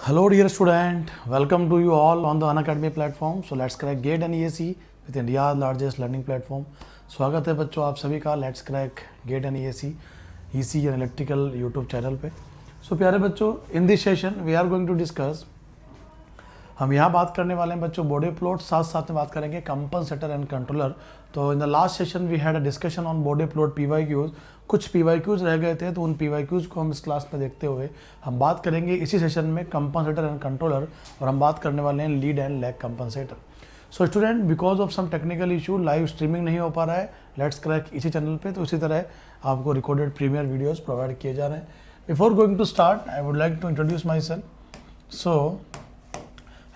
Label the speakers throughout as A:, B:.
A: Hello dear student, welcome to you all on the Unacademy platform. So let's crack GATE and EAC with India's largest learning platform. स्वागत है बच्चों आप सभी का let's crack GATE and EAC and electrical YouTube channel पे. So प्यारे बच्चों, in this session we are going to discuss, हम यहाँ बात करने वाले हैं बच्चों बॉडी प्लॉट, साथ साथ में बात करेंगे कंपनसेटर एंड कंट्रोलर. तो in the last session we had a discussion on Bode plot PYQs. कुछ PYQs रह गए थे तो उन PYQs को हम इस क्लास में देखते हुए हम बात करेंगे इसी सेशन में कंपनसेटर एंड कंट्रोलर, और हम बात करने वाले हैं lead and lag compensator. So student, because of some technical issue live streaming नहीं हो पा रहा है लेट्स क्रैक इसी चैनल पे, तो इसी तरह आपको रिकॉर्डेड प्रीमियर वीडियोस प्रोवाइड किए जा रहे हैं. Before going to start I would like to introduce myself. So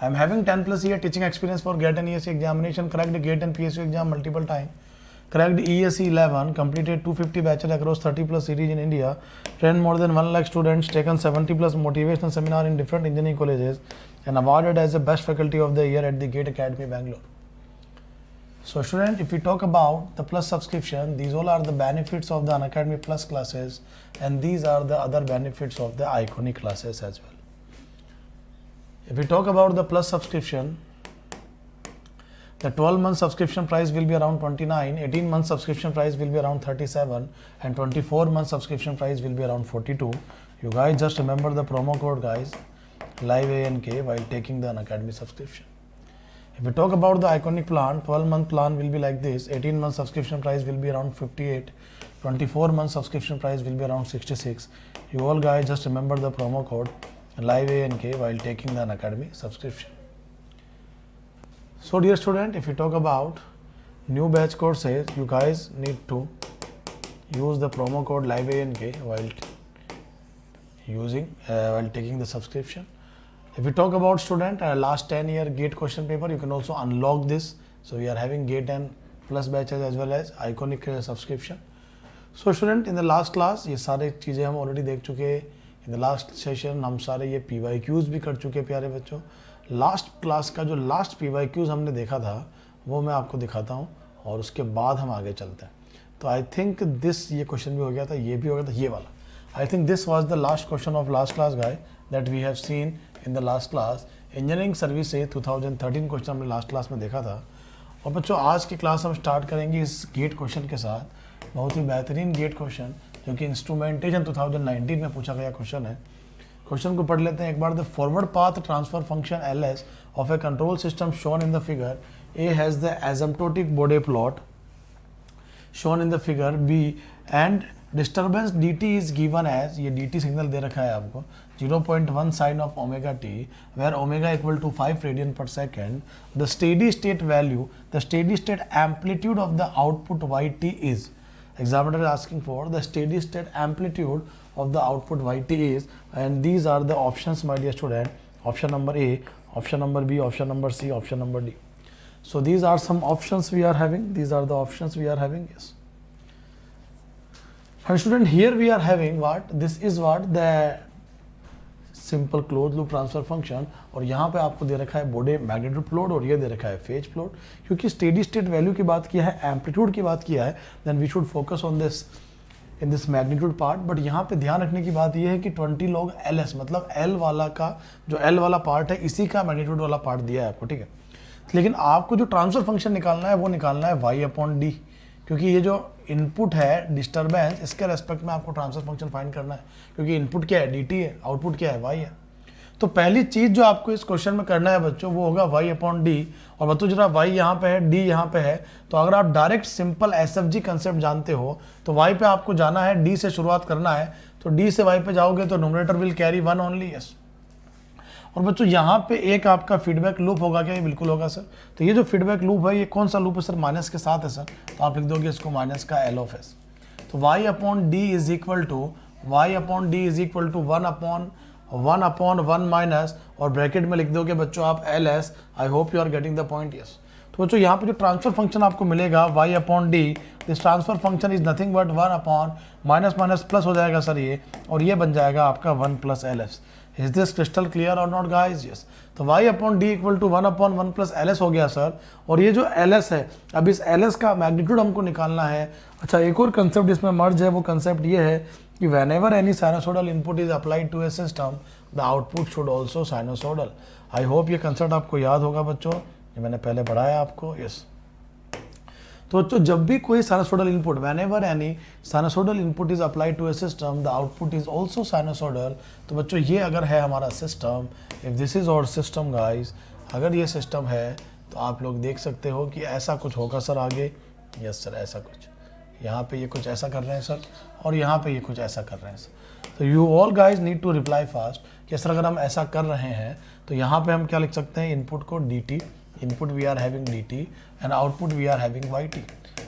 A: I am having 10 plus year teaching experience for GATE and EAC examination, cracked GATE and PSU exam multiple times, cracked EAC 11, completed 250 batches across 30 plus cities in India, trained more than 1 lakh students, taken 70 plus motivational seminar in different engineering colleges, and awarded as the best faculty of the year at the GATE Academy, Bangalore. So student, if we talk about the plus subscription, these all are the benefits of the Unacademy Plus classes, and these are the other benefits of the Iconic classes as well. If we talk about the plus subscription, the 12-month subscription price will be around 29, 18-month subscription price will be around 37, and 24-month subscription price will be around 42. You guys just remember the promo code guys, live ANK, while taking the Unacademy subscription. If we talk about the Iconic plan, 12-month plan will be like this, 18-month subscription price will be around 58, 24-month subscription price will be around 66. You all guys just remember the promo code live ANK while taking the Unacademy subscription. So dear student, if you talk about new batch courses, you guys need to use the promo code live ANK while taking the subscription. If you talk about student last 10-year GATE question paper, you can also unlock this. So we are having GATE and plus batches as well as Iconic subscription. So student, in the last class ये सारे चीज़ें हम already देख चुके हैं. इन the last session हम सारे ये PYQs भी कर चुके हैं प्यारे बच्चों. लास्ट क्लास का जो लास्ट PYQs हमने देखा था वो मैं आपको दिखाता हूँ और उसके बाद हम आगे चलते हैं. तो आई थिंक दिस ये क्वेश्चन भी हो गया था, ये भी हो गया था, ये वाला. I think this was the last question of last class guy that we have seen in the last class. Engineering service से 2013 क्वेश्चन हमने लास्ट क्लास में देखा था. और बच्चों आज की क्लास हम स्टार्ट करेंगे इस गेट क्वेश्चन के साथ, बहुत ही बेहतरीन गेट क्वेश्चन जो कि इंस्ट्रूमेंटेशन 2019 में पूछा गया क्वेश्चन है. क्वेश्चन को पढ़ लेते हैं एक बार. The forward path transfer function LS of a control system shown in the figure A has the asymptotic Bode plot shown in the figure B and disturbance dt is given as, ये dt signal दे रखा है आपको, 0.1 sine of omega t where omega equal to 5 radian पर second. The steady state value, the steady state amplitude of the output yt is, examiner is asking for the steady state amplitude of the output yt is, and these are the options my dear student. Option number A, option number B, option number C, option number D. So these are some options we are having, these are the options we are having. Yes, and student here we are having what, this is what the simple close loop transfer function, और यहाँ पे आपको दे रखा है body magnitude plot और ये दे रखा है फेज प्लॉट. क्योंकि स्टेडी स्टेट वैल्यू की बात किया है, एम्पलीट्यूड की बात किया है, then we should focus on this in this magnitude part. But यहाँ पे ध्यान रखने की बात ये है कि 20 log LS मतलब L वाला का जो L वाला पार्ट है इसी का मैग्नीट्यूड वाला पार्ट दिया है आपको, ठीक है. लेकिन आपको जो ट्रांसफर फंक्शन निकालना है वो निकालना है y/d, क्योंकि ये जो इनपुट है डिस्टर्बेंस इसके रेस्पेक्ट में आपको ट्रांसफर फंक्शन फाइंड करना है. क्योंकि इनपुट क्या है dt है, आउटपुट क्या है y है. तो पहली चीज़ जो आपको इस क्वेश्चन में करना है बच्चों वो होगा y/d. और बच्चों जरा y यहाँ पे है, d यहाँ पे है, तो अगर आप डायरेक्ट सिंपल SFG कंसेप्ट जानते हो तो y पे आपको जाना है, d से शुरुआत करना है. तो d से y पे जाओगे तो nominator will carry 1 only. Yes, और बच्चों यहाँ पे एक आपका फीडबैक लूप होगा क्या, ये बिल्कुल होगा सर. तो ये जो फीडबैक लूप है ये कौन सा लूप है सर, माइनस के साथ है सर, तो आप लिख दोगे इसको माइनस का L/S. तो y/d is equal to 1/1 minus, और ब्रैकेट में लिख दोगे बच्चों आप LS. I hope you are getting the point. Yes, तो बच्चों यहाँ पे जो ट्रांसफर फंक्शन आपको मिलेगा y/d, this transfer function is nothing but 1 upon minus minus plus हो जाएगा सर ये, और ये बन जाएगा आपका 1 + LS. Is this crystal clear और नॉट गाइज? यस। तो y upon D equal to 1/1 plus L S हो गया सर। और ये जो एल एस है, अब इस एल एस का मैग्नीट्यूड हमको निकालना है। अच्छा, एक और कंसेप्ट इसमें मर्ज है, वो कंसेप्ट ये है कि whenever any sinusoidal input is applied to a system the output should also sinusoidal. I hope ये कंसेप्ट आपको याद होगा बच्चों, ये मैंने पहले पढ़ाया आपको। यस। तो बच्चों जब भी कोई sinusoidal input, whenever any sinusoidal input is applied to a system the output is also sinusoidal. तो बच्चों ये अगर है हमारा system, if this is our system guys, अगर ये सिस्टम है तो आप लोग देख सकते हो कि ऐसा कुछ होगा सर आगे। यस सर, ऐसा कुछ, यहाँ पे ये कुछ ऐसा कर रहे हैं सर, और यहाँ पे ये कुछ ऐसा कर रहे हैं सर। तो you all guys need to reply fast कि सर अगर हम ऐसा कर रहे हैं तो यहाँ पे हम क्या लिख सकते हैं, इनपुट को D T, input we are having D T and output we are having Y T,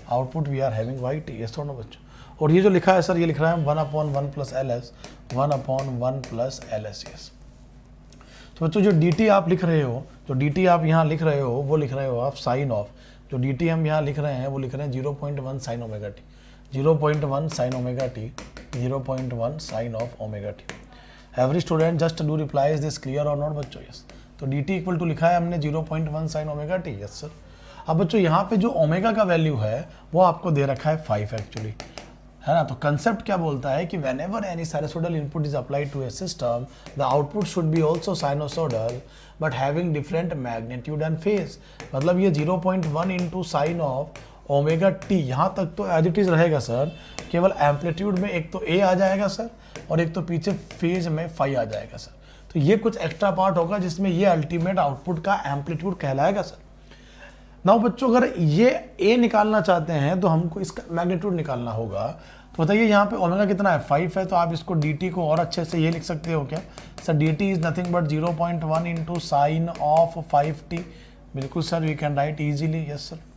A: output we are having Y T. Yes थोड़ा बच्चों। और ये जो लिखा है सर, ये लिख रहा है 1/1 plus L S, 1/1 plus L S. Yes. तो बच्चों जो डी टी आप लिख रहे हो, जो डी टी आप यहाँ लिख रहे हो, वो लिख रहे हो आप साइन ऑफ, जो डी टी हम यहाँ लिख रहे हैं वो लिख रहे हैं 0.1 sine omega T, 0.1 sine omega T, 0.1 sine of omega T. Every student just do reply, is this clear और नॉट बच्चों? यस। तो डी टी इक्वल टू लिखा है हमने 0.1 sine omega T. Yes sir. अब बच्चों यहाँ पे जो ओमेगा का वैल्यू है वो आपको दे रखा है 5 एक्चुअली, है ना। तो कंसेप्ट क्या बोलता है कि whenever any sinusoidal input is applied to a system the output should be also sinusoidal but having different magnitude and phase. मतलब ये 0.1 into sine of omega T यहाँ तक तो एज इट इज रहेगा सर, केवल amplitude में एक तो ए आ जाएगा सर, और एक तो पीछे फेज में फाई आ जाएगा सर। तो ये कुछ एक्स्ट्रा पार्ट होगा जिसमें ये अल्टीमेट आउटपुट का एम्पलीट्यूड कहलाएगा सर। नाउ बच्चों अगर ये ए निकालना चाहते हैं तो हमको इसका मैग्नीट्यूड निकालना होगा। तो बताइए यहाँ पे ओमेगा कितना है, 5 है, तो आप इसको डी टी को और अच्छे से ये लिख सकते हो क्या sir, D T is nothing but 0.1 into sine of 5t। बिल्कुल sir, we can write easily. Yes sir.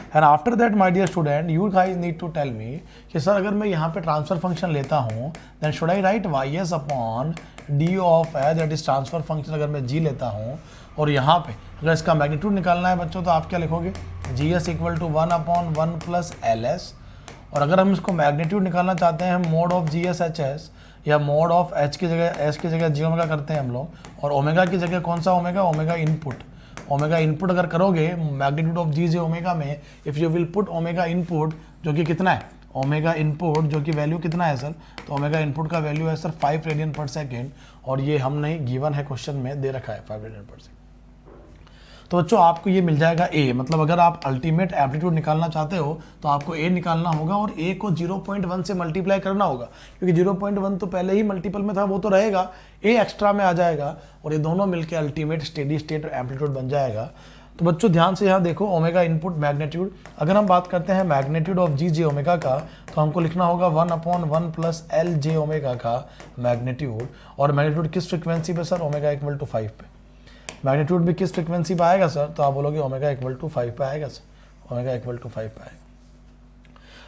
A: And after that my dear student you guys need to tell me कि सर अगर मैं यहाँ पे ट्रांसफर फंक्शन लेता हूँ then should I write Y S upon D of है, that is transfer function अगर मैं जी लेता हूँ, और यहाँ पे अगर इसका मैग्नीट्यूड निकालना है बच्चों तो आप क्या लिखोगे, G S equal to 1/1 plus L S. और अगर हम इसको मैग्नीट्यूड निकालना चाहते हैं mod of G S H S, या मोड ऑफ एच की जगह एस की जगह जी ओमेगा करते हैं हम लोग, और ओमेगा की जगह कौन सा omega, omega input. Omega input अगर करोगे magnitude of G J omega में, if you will put omega input जो कि कितना है, ओमेगा इनपुट जो कि वैल्यू कितना है सर, तो ओमेगा इनपुट का वैल्यू है सर 5 रेडियन पर सेकेंड, और ये हम नहीं गिवन है क्वेश्चन में दे रखा है 5 रेडियन पर सेकेंड। तो बच्चों आपको ये मिल जाएगा ए, मतलब अगर आप अल्टीमेट एम्पलीट्यूड निकालना चाहते हो तो आपको ए निकालना होगा, और ए को 0.1 से मल्टीप्लाई करना होगा, क्योंकि 0.1 तो पहले ही मल्टीपल में था, वो तो रहेगा, ए एक्स्ट्रा में आ जाएगा, और ये दोनों मिलकर अल्टीमेट स्टेडी स्टेट एम्पलीट्यूड बन जाएगा। तो बच्चों ध्यान से यहाँ देखो, ओमेगा इनपुट मैग्नीट्यूड, अगर हम बात करते हैं magnitude of G J omega का, तो हमको लिखना होगा 1/1 प्लस एल जे ओमेगा का मैग्नीट्यूड। और मैग्नीट्यूड किस फ्रिक्वेंसी पे सर, ओमेगा इक्वल टू 5 पे। मैग्नीट्यूड भी किस फ्रिक्वेंसी पे आएगा सर, तो आप बोलोगे ओमेगा इक्वल टू 5 पे आएगा सर, ओमेगा इक्वल टू 5 पे आएगा।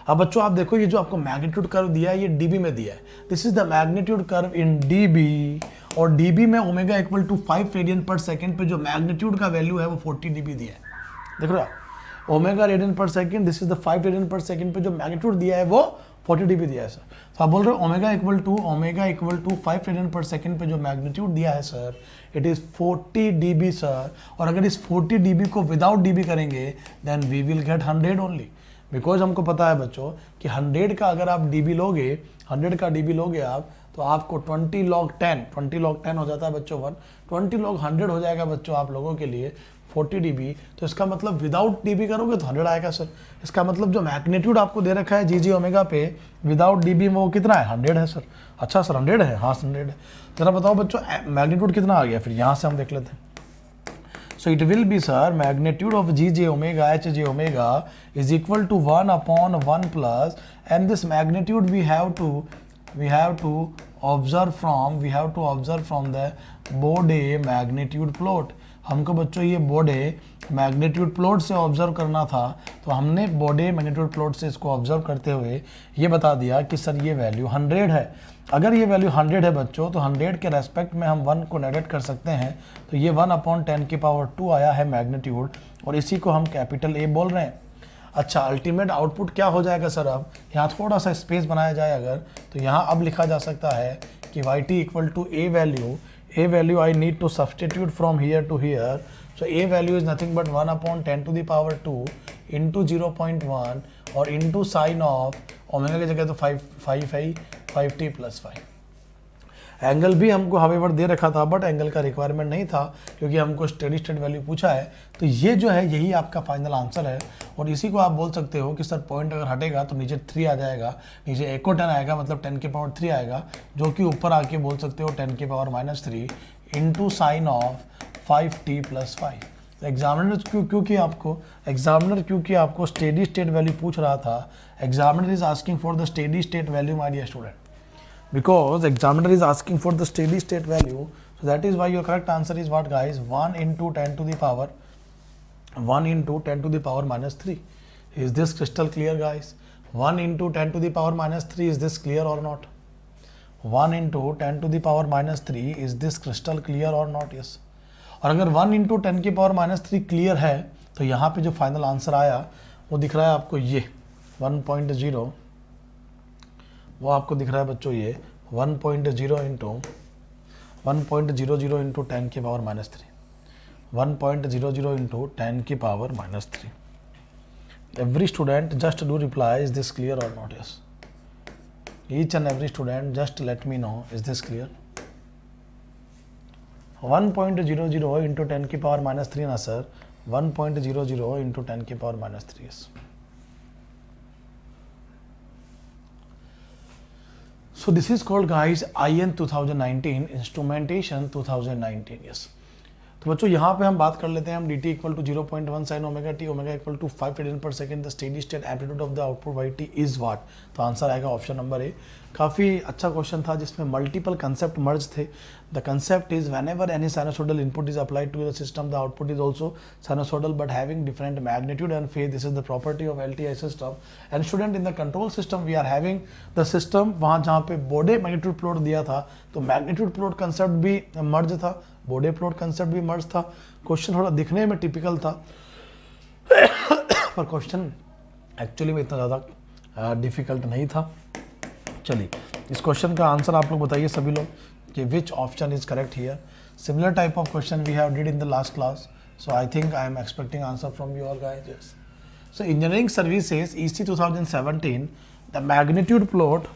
A: अब बच्चों आप देखो, ये जो आपको मैग्नीट्यूड कर्व दिया है ये डीबी में दिया है, this is the magnitude curve in dB, और डीबी में ओमेगा इक्वल टू 5 रेडियन पर सेकेंड पे जो मैग्नीट्यूड का वैल्यू है वो 40 डीबी दिया है। देख रहे हो, ओमेगा रेडियन पर second, this is the 5 radian पर सेकेंड पे जो मैग्नीट्यूड दिया है वो 40 डीबी दिया है सर। तो आप बोल रहे हो ओमेगा इक्वल टू 5 रेडियन पर सेकेंड पे जो मैग्नीट्यूड दिया है sir, it is 40 dB sir. और अगर इस 40 डीबी को विदाउट डीबी करेंगे then we will get 100 only, because हमको पता है बच्चों कि 100 का अगर आप डीबी लोगे, 100 का डीबी लोगे आप, तो आपको 20 log 10 हो जाता है बच्चों 1, 20 log 100 हो जाएगा बच्चों आप लोगों के लिए 40 dB। तो इसका मतलब विदाउट डीबी करोगे तो 100 आएगा सर। इसका मतलब जो मैग्नीट्यूड आपको दे रखा है जी जी ओमेगा पे विदाउट डीबी में वो कितना है, 100 है सर। अच्छा सर 100 है, हाँ 100 है। जरा बताओ बच्चों मैग्नीट्यूड कितना आ गया, फिर यहाँ से हम देख लेते हैं। So it will be sir magnitude of g j omega h j omega is equal to 1/1 plus, and this magnitude we have to observe from the Bode magnitude plot। हमको बच्चों ये बोडे मैग्नीट्यूड प्लॉट से observe करना था, तो हमने बोडे magnitude plot से इसको ऑब्जर्व करते हुए ये बता दिया कि सर ये वैल्यू 100 है। अगर ये वैल्यू 100 है बच्चों, तो 100 के रेस्पेक्ट में हम 1 को नेगेट कर सकते हैं, तो ये 1/10 की पावर 2 आया है मैग्नीट्यूड, और इसी को हम कैपिटल ए बोल रहे हैं। अच्छा, अल्टीमेट आउटपुट क्या हो जाएगा सर? अब यहाँ थोड़ा सा स्पेस बनाया जाए अगर, तो यहाँ अब लिखा जा सकता है कि Y T equal to a value I need to substitute from here to here. So a value is nothing but 1/10⁻², into 0.1 और इंटू साइन ऑफ ओमेगा की जगह तो 5t + 5. एंगल भी हमको हावेवर दे रखा था, बट एंगल का रिक्वायरमेंट नहीं था क्योंकि हमको स्टेडी स्टेट वैल्यू पूछा है. तो ये जो है यही आपका फाइनल आंसर है. और इसी को आप बोल सकते हो कि सर पॉइंट अगर हटेगा तो नीचे 3 आ जाएगा, नीचे एक को 10 आएगा, मतलब 10⁻³ आएगा, जो कि ऊपर आके बोल सकते हो 10⁻³ into sine of 5t + 5. Examiner क्योंकि आपको स्टेडी स्टेट वैल्यू पूछ रहा था. Examiner is asking for the steady state value my dear student, because examiner is asking for the steady state value. So that is why your correct answer is what guys? 1 into 10 to the power -3. Is this crystal clear guys? 1 into 10 to the power -3, is this clear or not? 1 into 10 to the power -3, is this crystal clear or not? Yes. और अगर 1 into 10 की power -3 clear है तो यहाँ पे जो final answer आया वो दिख रहा है आपको, ये 1.0, वो आपको दिख रहा है बच्चों, ये 1.0 इंटू 1.00 इंटू 10 की पावर -3, 1.00 इंटू 10 की power -3. Every student just do reply, is this clear और not? Yes. Each and every student just let me know, is this clear? 1.00 into 10 की पावर -3 ना सर, 1.00 इंटू 10 की power -3. Yes. So this is called guys IN 2019, instrumentation 2019. Yes. तो बच्चों यहाँ पे हम बात कर लेते हैं हम dt equal to 0.1 sin omega T, omega equal to 5 radian पर second, the steady state amplitude of the output Y T is what. तो आंसर आएगा ऑप्शन नंबर ए. काफ़ी अच्छा क्वेश्चन था जिसमें मल्टीपल कंसेप्ट मर्ज थे. The concept is whenever any sinusoidal input is applied to the system, the output is also sinusoidal but having different magnitude and phase. This is the property of LTI system. And student in the control system we are having the system, वहाँ जहाँ पे बोडे magnitude plot दिया था तो magnitude plot concept भी मर्ज था, बोडे plot concept भी मर्ज था. क्वेश्चन थोड़ा दिखने में टिपिकल था पर क्वेश्चन एक्चुअली में इतना ज़्यादा डिफिकल्ट नहीं था. चलिए इस क्वेश्चन का आंसर आप लोग बताइए सभी लोग कि which option is correct here. Similar type of question we have did in the last class, so I think I am expecting answer from you all guys. Yes. So engineering services EC 2017, द मैग्नीट्यूड प्लॉट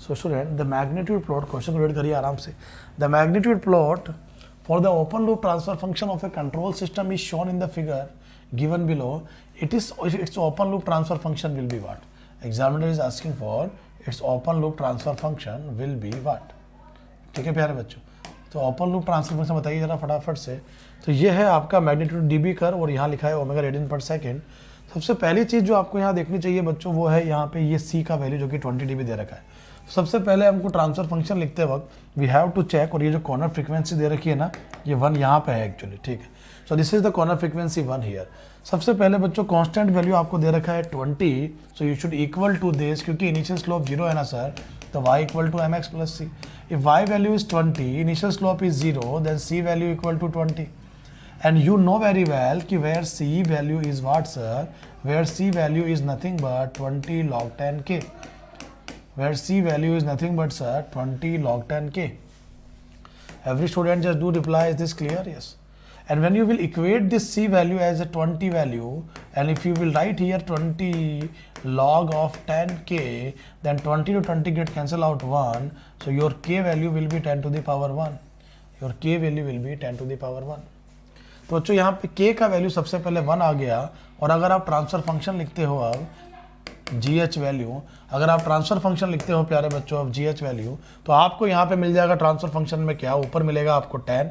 A: So student, the magnitude plot, question को read करिए आराम से. The magnitude plot for the open loop transfer function of a control system is shown in the figure given below. Its open loop transfer function will be what? Examiner is asking for its open loop transfer function will be what? ठीक है प्यारे बच्चों, तो open loop transfer function बताइए जरा फटाफट से. तो ये है आपका मैग्नीट्यूड dB कर और यहाँ लिखा है ओमेगा रेडियन पर सेकेंड. सबसे पहली चीज़ जो आपको यहाँ देखनी चाहिए बच्चों वो है यहाँ पे ये C का वैल्यू जो कि 20 dB दे रखा है. सबसे पहले हमको ट्रांसफर फंक्शन लिखते वक्त वी हैव टू चेक, और ये जो कॉर्नर फ्रीक्वेंसी दे रखी है ना ये 1 यहाँ पे है एक्चुअली. ठीक है. सो this is the corner frequency 1 here. सबसे पहले बच्चों कांस्टेंट वैल्यू आपको दे रखा है 20, so you should equal to this, क्योंकि इनिशियल स्लोप 0 है ना सर, तो y equal to mx plus c. If y value is 20, initial slope is 0, then c value equal to 20. And you know very well कि where C value is what sir? Where C value is nothing but 20 log 10k. Where C value is nothing but sir 20 log 10k. Every student just do reply, is this clear? Yes. And when you will equate this C value as a 20 value, and if you will write here 20 log of 10k, then 20 to 20 get cancel out 1. So your k value will be 10 to the power 1. Your k value will be 10 to the power 1. तो बच्चों यहाँ पे k का value सबसे पहले 1 आ गया, और अगर आप ट्रांसफर फंक्शन लिखते हो अब GH वैल्यू, अगर आप ट्रांसफर फंक्शन लिखते हो प्यारे बच्चों अब GH वैल्यू, तो आपको यहाँ पे मिल जाएगा ट्रांसफर फंक्शन में क्या, ऊपर मिलेगा आपको 10.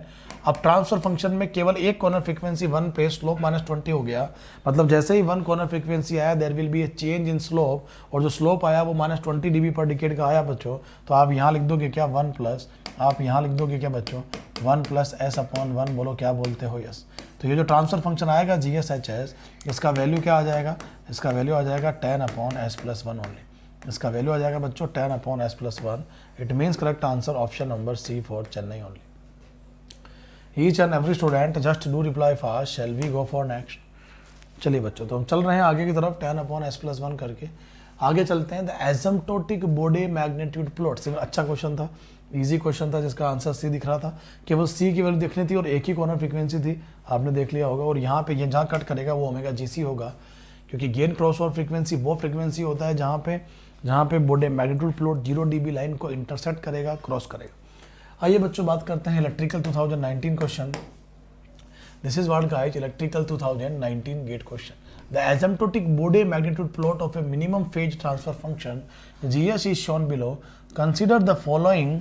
A: अब ट्रांसफर फंक्शन में केवल एक कॉर्नर फ्रीक्वेंसी 1 पे स्लोप -20 हो गया, मतलब जैसे ही 1 कॉर्नर फ्रीक्वेंसी आया there will be a change in slope, और जो स्लोप आया वो -20 dB पर डिकेड का आया बच्चों. तो आप यहाँ लिख दोगे क्या 1 प्लस, आप यहाँ लिख दोगे क्या बच्चों 1 प्लस s/1, बोलो क्या बोलते हो. यस. तो ये जो ट्रांसफर फंक्शन आएगा GSHS, इसका वैल्यू क्या आ जाएगा, इसका वैल्यू आ जाएगा 10/s+1 ओनली. इसका वैल्यू आ जाएगा बच्चों 10/s+1. It means correct answer option number C for Chennai only. Each and every student just do reply fast, shall we go for next. चलिए बच्चों, तो हम चल रहे हैं आगे की तरफ 10/s+1 करके आगे चलते हैं। द एसिम्प्टोटिक बोडे मैग्नीट्यूड प्लॉट, अच्छा क्वेश्चन था, इजी क्वेश्चन था, जिसका आंसर सी दिख रहा था, केवल सी की वैल्यू देखनी थी और एक ही कॉर्नर फ्रीक्वेंसी थी, आपने देख लिया होगा। और यहाँ पे ये जहाँ कट करेगा वो ओमेगा GC होगा, क्योंकि गेन क्रॉस ओवर फ्रीक्वेंसी वो फ्रीक्वेंसी होता है जहाँ पे बोडे मैग्नीट्यूड प्लॉट 0 dB लाइन को इंटरसेक्ट करेगा, क्रॉस करेगा। आइए बच्चों बात करते हैं electrical 2019 question. This is what guys, electrical 2019 gate question. The asymptotic Bode magnitude plot of a minimum phase transfer function GS is shown below. Consider the following.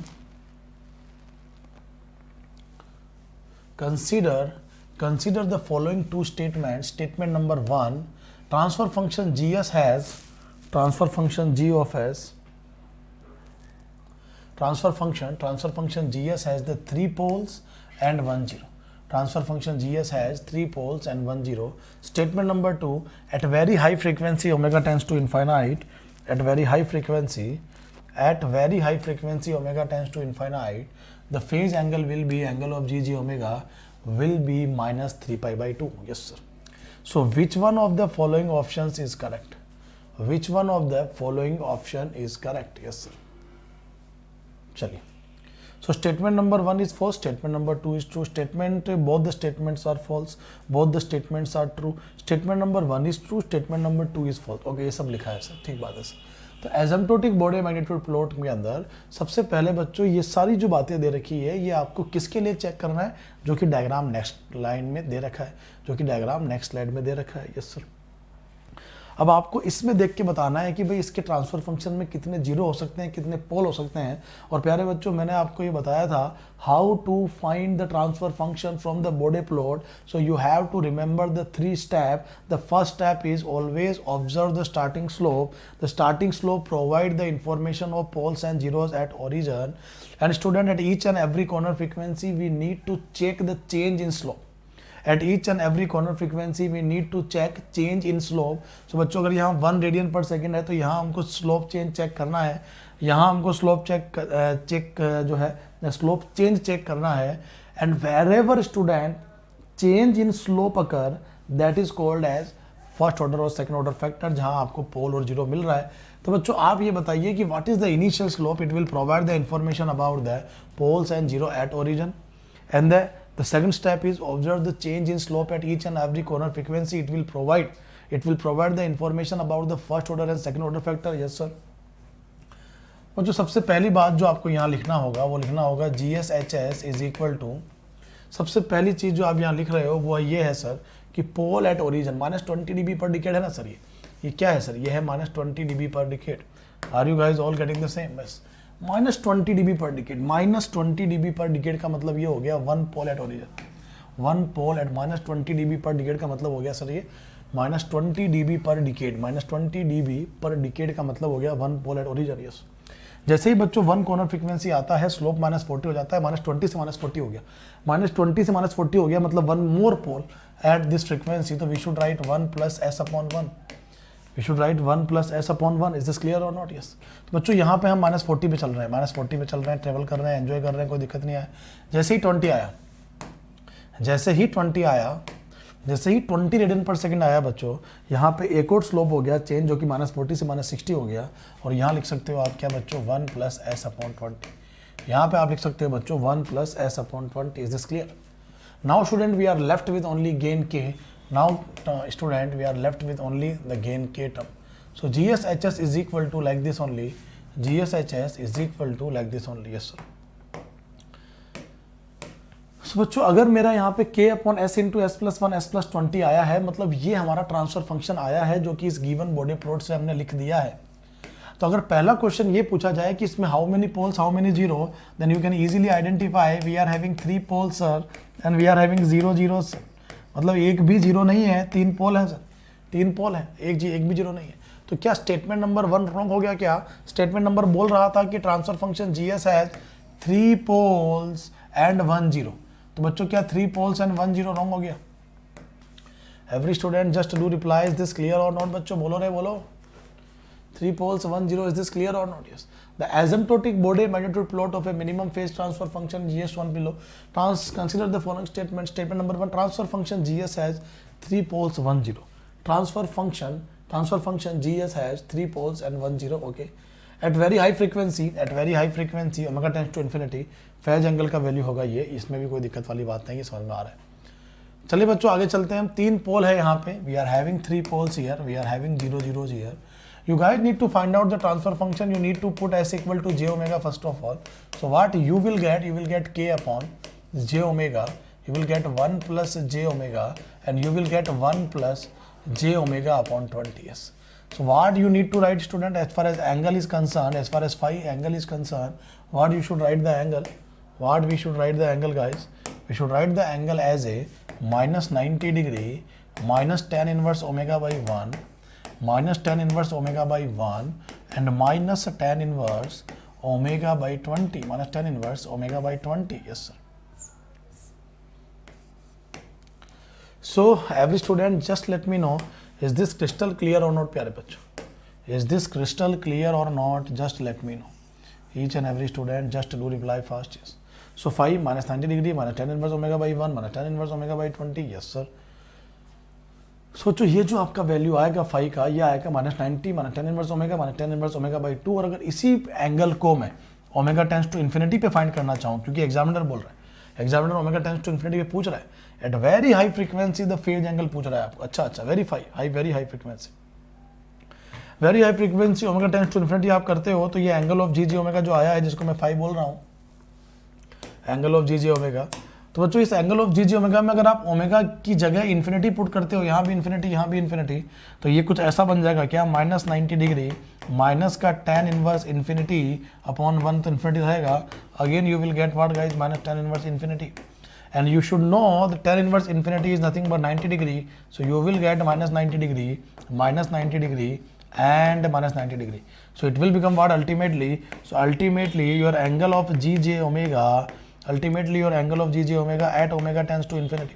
A: Consider the following two statements. Statement number 1: transfer function GS has transfer function G of S. Transfer function GS has the 3 poles and 1 0. Transfer function GS has 3 poles and 1 0. Statement number 2: at very high frequency omega tends to infinite. At very high frequency omega tends to infinite. The phase angle will be angle of GG omega will be minus 3 pi by 2. Yes sir. So which one of the following options is correct? Which one of the following option is correct? Yes sir. चलिए, so statement number 1 is false, statement number 2 is true, both the statements are false, both the statements are true, statement number 1 is true, statement number 2 is false. Okay, ये सब लिखा है sir, ठीक बात है sir. तो asymptotic body magnitude plot के अंदर सबसे पहले बच्चों ये सारी जो बातें दे रखी है, ये आपको किसके लिए चेक करना है? जो कि डायग्राम नेक्स्ट लाइन में दे रखा है, जो कि डायग्राम नेक्स्ट स्लाइड में दे रखा है। Yes sir. अब आपको इसमें देख के बताना है कि भाई इसके ट्रांसफर फंक्शन में कितने जीरो हो सकते हैं, कितने पोल हो सकते हैं। और प्यारे बच्चों, मैंने आपको ये बताया था how to find the transfer function from the Bode plot. So you have to remember the 3 step. The first step is always observe the starting slope. The starting slope provide the information of poles and zeros at origin. And student, at each and every corner frequency we need to check the change in slope. At each and every corner frequency we need to check change in slope. So बच्चों, अगर यहाँ 1 radian पर second है तो यहाँ हमको slope change check करना है, यहाँ हमको स्लोप जो है स्लोप चेंज चेक करना है। And wherever student change in slope occur, that is called as first order और सेकंड ऑर्डर फैक्टर, जहाँ आपको पोल और जीरो मिल रहा है। तो बच्चों आप ये बताइए कि what is the initial slope? It will provide the information about the poles and zero at origin. And the second step is observe the change in slope at each and every corner frequency. It will provide the information about the first order and second order factor. Yes sir. और जो सबसे पहली बात जो आपको यहाँ लिखना होगा वो लिखना होगा GSHS इज इक्वल टू, सबसे पहली चीज जो आप यहाँ लिख रहे हो वो ये है सर कि पोल एट ओरिजिन -20 dB पर डिकेड है ना सर। ये क्या है सर? ये है -20 dB पर decade. Are you guys all getting the same? बस -20 dB पर डिकेड। -20 dB पर डिकेड का मतलब ये हो गया 1 pole at origin. 1 pole at -20 dB पर डिकेड का मतलब हो गया सर ये -20 dB पर डिकेड। -20 dB पर डिकेड का मतलब हो गया 1 पोल एट ओरिजिन। यस, जैसे ही बच्चों 1 कॉर्नर फ्रीक्वेंसी आता है स्लोप -40 हो जाता है। -20 से -40 हो गया, -20 से -40 हो गया मतलब 1 मोर पोल एट दिस फ्रीक्वेंसी। तो we should write 1 + s/1। We should write 1 + s/1। Is this clear or not? Yes। तो बच्चों यहाँ पे हम -40 पे चल रहे हैं, -40 पे चल रहे हैं, ट्रेवल कर रहे हैं, एंजॉय कर रहे हैं, कोई दिक्कत नहीं है। जैसे ही 20 रेडियन पर सेकंड आया बच्चों, यहाँ पे एक और स्लोप हो गया चेंज, जो कि -40 से -60 हो गया। और यहाँ लिख सकते हो आप क्या बच्चों? 1 + s/20। यहाँ पे आप लिख सकते हो बच्चों 1 + s/20। Is this clear? Now student, we are left with only gain k. Now student, we are left with only the gain k term. So GSHS is equal to like this only. GSHS is equal to like this only. Yes sir. So बच्चों, अगर मेरा यहाँ पे k/s × s+1 s+20 आया है, मतलब ये हमारा ट्रांसफर फंक्शन आया है जो कि इस गिवन बॉडी प्लॉट से हमने लिख दिया है। तो अगर पहला क्वेश्चन ये पूछा जाए कि इसमें how many poles, how many zero, then you can easily identify we are having 3 poles sir and we are having 0 zeros. मतलब एक भी जीरो नहीं है, 3 पोल है सर, 3 पोल है, एक भी जीरो नहीं है। तो क्या स्टेटमेंट नंबर 1 रॉन्ग हो गया? क्या स्टेटमेंट नंबर बोल रहा था कि transfer function GS has 3 poles and 1 zero. तो बच्चों क्या 3 पोल्स एंड 1 जीरो रॉन्ग हो गया? Every student just do reply, is this clear और नॉट? बच्चों बोलो रे बोलो, 3 poles 1 0. Is this clear or not? Yes. The asymptotic Bode magnitude plot of a minimum phase transfer function GS1 below. Consider the following statement. Statement number 1, transfer function GS has 3 poles 1 0. Transfer function GS has 3 poles and 1 0. Okay. At very high frequency omega tends to infinity, phase angle का value होगा ये, इसमें भी कोई दिक्कत वाली बात नहीं, ये समझ में आ रहा है। चलिए बच्चों आगे चलते हैं। हम 3 पोल है यहाँ पे, we are having 3 poles here, we are having 0 0 here. You guys need to find out the transfer function. You need to put s equal to j omega first of all. So what you will get k upon j omega. You will get 1 plus j omega, and you will get 1 plus j omega upon 20s. So what you need to write, student, as far as angle is concerned, as far as phi angle is concerned, what you should write the angle? What we should write the angle, guys? We should write the angle as a minus 90 degree minus tan inverse omega by 1 minus tan inverse omega by 1 and minus tan inverse omega by 20, minus tan inverse omega by 20. Yes sir. So every student just let me know, is this crystal clear or not, प्यारे बच्चों? Is this crystal clear or not? Just let me know. Each and every student just do reply fast. Yes. So 5 minus 90 degree minus tan inverse omega by 1 minus tan inverse omega by 20. Yes sir. सोचो ये जो आपका value आएगा phi का, ये आएगा minus 90 minus ten inverse omega minus ten inverse omega by 2। और अगर इसी एंगल को मैं ओमेगा टेंस टू इन्फिनिटी पे फाइंड करना चाहूँ, क्योंकि एग्जामिनर बोल रहा है, examiner omega tends to infinity पे पूछ रहा है, at very high frequency the phase angle पूछ रहा है आपको। अच्छा very high frequency, very high frequency omega tends to infinity आप करते हो, तो ये angle of G G omega जो आया है, जिसको मैं फाई बोल रहा हूँ, angle of G G omega. तो बच्चों इस angle of G G omega में अगर आप ओमेगा की जगह इन्फिनिटी पुट करते हो, यहाँ भी इन्फिनिटी यहाँ भी इन्फिनिटी, तो ये कुछ ऐसा बन जाएगा क्या, माइनस 90 डिग्री माइनस का tan इनवर्स इन्फिनिटी अपॉन 1, तो इन्फिनिटी रहेगा। Again you will get what guys, minus tan inverse infinity, and you should know the tan inverse infinity is nothing but 90 degree, so you will get minus 90 degree and minus 90 degree. So it will become what ultimately? So ultimately your angle of GJ omega, ultimately your angle of GJ omega at omega tends to infinity.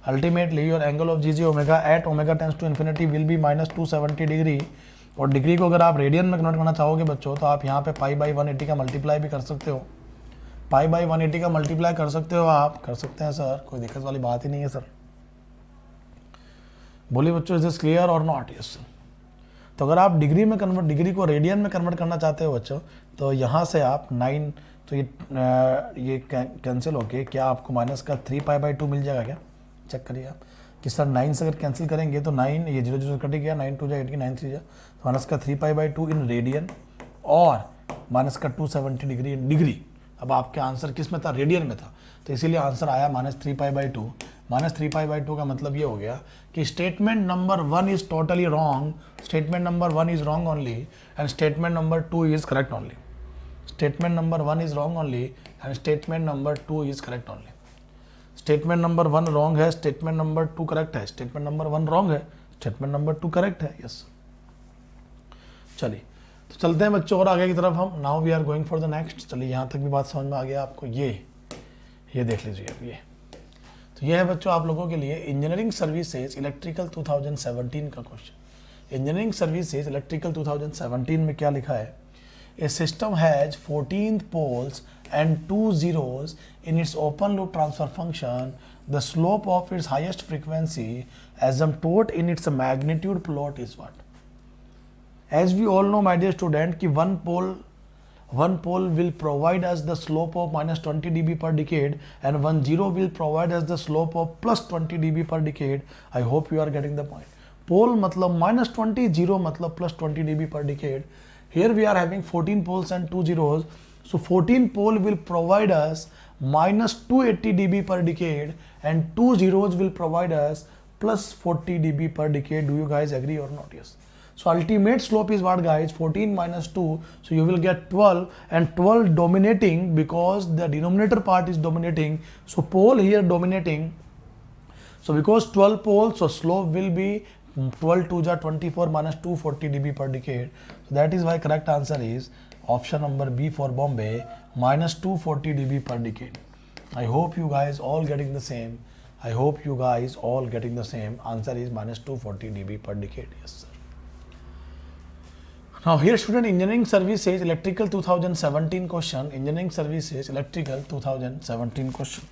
A: Ultimately your angle of GJ omega at omega tends to infinity will be minus 270 degree. और degree को अगर आप radian में convert करना चाहोगे बच्चों, तो आप यहाँ पे पाई बाई 180 का मल्टीप्लाई भी कर सकते हो, पाई बाई 180 का मल्टीप्लाई कर सकते हो, आप कर सकते हैं सर, कोई दिक्कत वाली बात ही नहीं है सर। बोलिए बच्चों, इज दिस क्लियर और नॉट? Yes sir. तो अगर आप डिग्री को रेडियन में कन्वर्ट करना चाहते हो बच्चों, तो यहाँ से आप 9, तो ये कैंसिल होके क्या आपको माइनस का 3 पाई बाई 2 मिल जाएगा क्या? चेक करिए आप कि सर 9 से अगर कैंसिल करेंगे तो 9, ये 0 0 कट गया, 9 2 जा 8 9 3 जा, तो माइनस का 3 पाई बाई 2 इन रेडियन और माइनस का 270 डिग्री इन डिग्री। अब आपके आंसर किस में था? रेडियन में था, तो इसीलिए आंसर आया minus 3 pi by 2। Minus 3 pi by 2 का मतलब ये हो गया कि statement number 1 is totally wrong, statement number 1 is wrong only and statement number 2 is correct only. Statement number 1 is wrong only and statement number 2 is correct only. Statement number 1 wrong है, statement number 2 correct है, statement number 1 wrong है, statement number 2 correct है। Yes, चलिए तो चलते हैं बच्चों और आगे की तरफ हम। Now we are going for the next. चलिए यहाँ तक भी बात समझ में आ गया आपको। ये देख लीजिए अब ये, तो ये है बच्चों आप लोगों के लिए इंजीनियरिंग सर्विसेज इलेक्ट्रिकल 2017 का क्वेश्चन। इंजीनियरिंग सर्विसेज इलेक्ट्रिकल 2017 में क्या लिखा है? A system has 14 poles and 2 zeros in its open loop transfer function. The slope of its highest frequency asymptote in its magnitude plot is what? As we all know my dear student कि one pole will provide us the slope of minus 20 dB per decade and 1 zero will provide us the slope of plus 20 dB per decade. I hope you are getting the point. Pole मतलब minus 20, zero मतलब plus 20 dB per decade. Here we are having 14 poles and 2 zeros. So 14 pole will provide us minus 280 dB per decade and 2 zeros will provide us plus 40 dB per decade. Do you guys agree or not? Yes. So ultimate slope is what guys? 14 minus 2. So you will get 12 and 12 dominating because the denominator part is dominating. So pole here dominating. So because 12 poles, so slope will be 12 2 ja 24 minus 240 dB per decade. So that is why correct answer is option number B for Bombay, minus 240 dB per decade. I hope you guys all getting the same. I hope you guys all getting the same. Answer is minus 240 dB per decade. Yes sir. Now here student, engineering services electrical 2017 question, engineering services electrical 2017 question.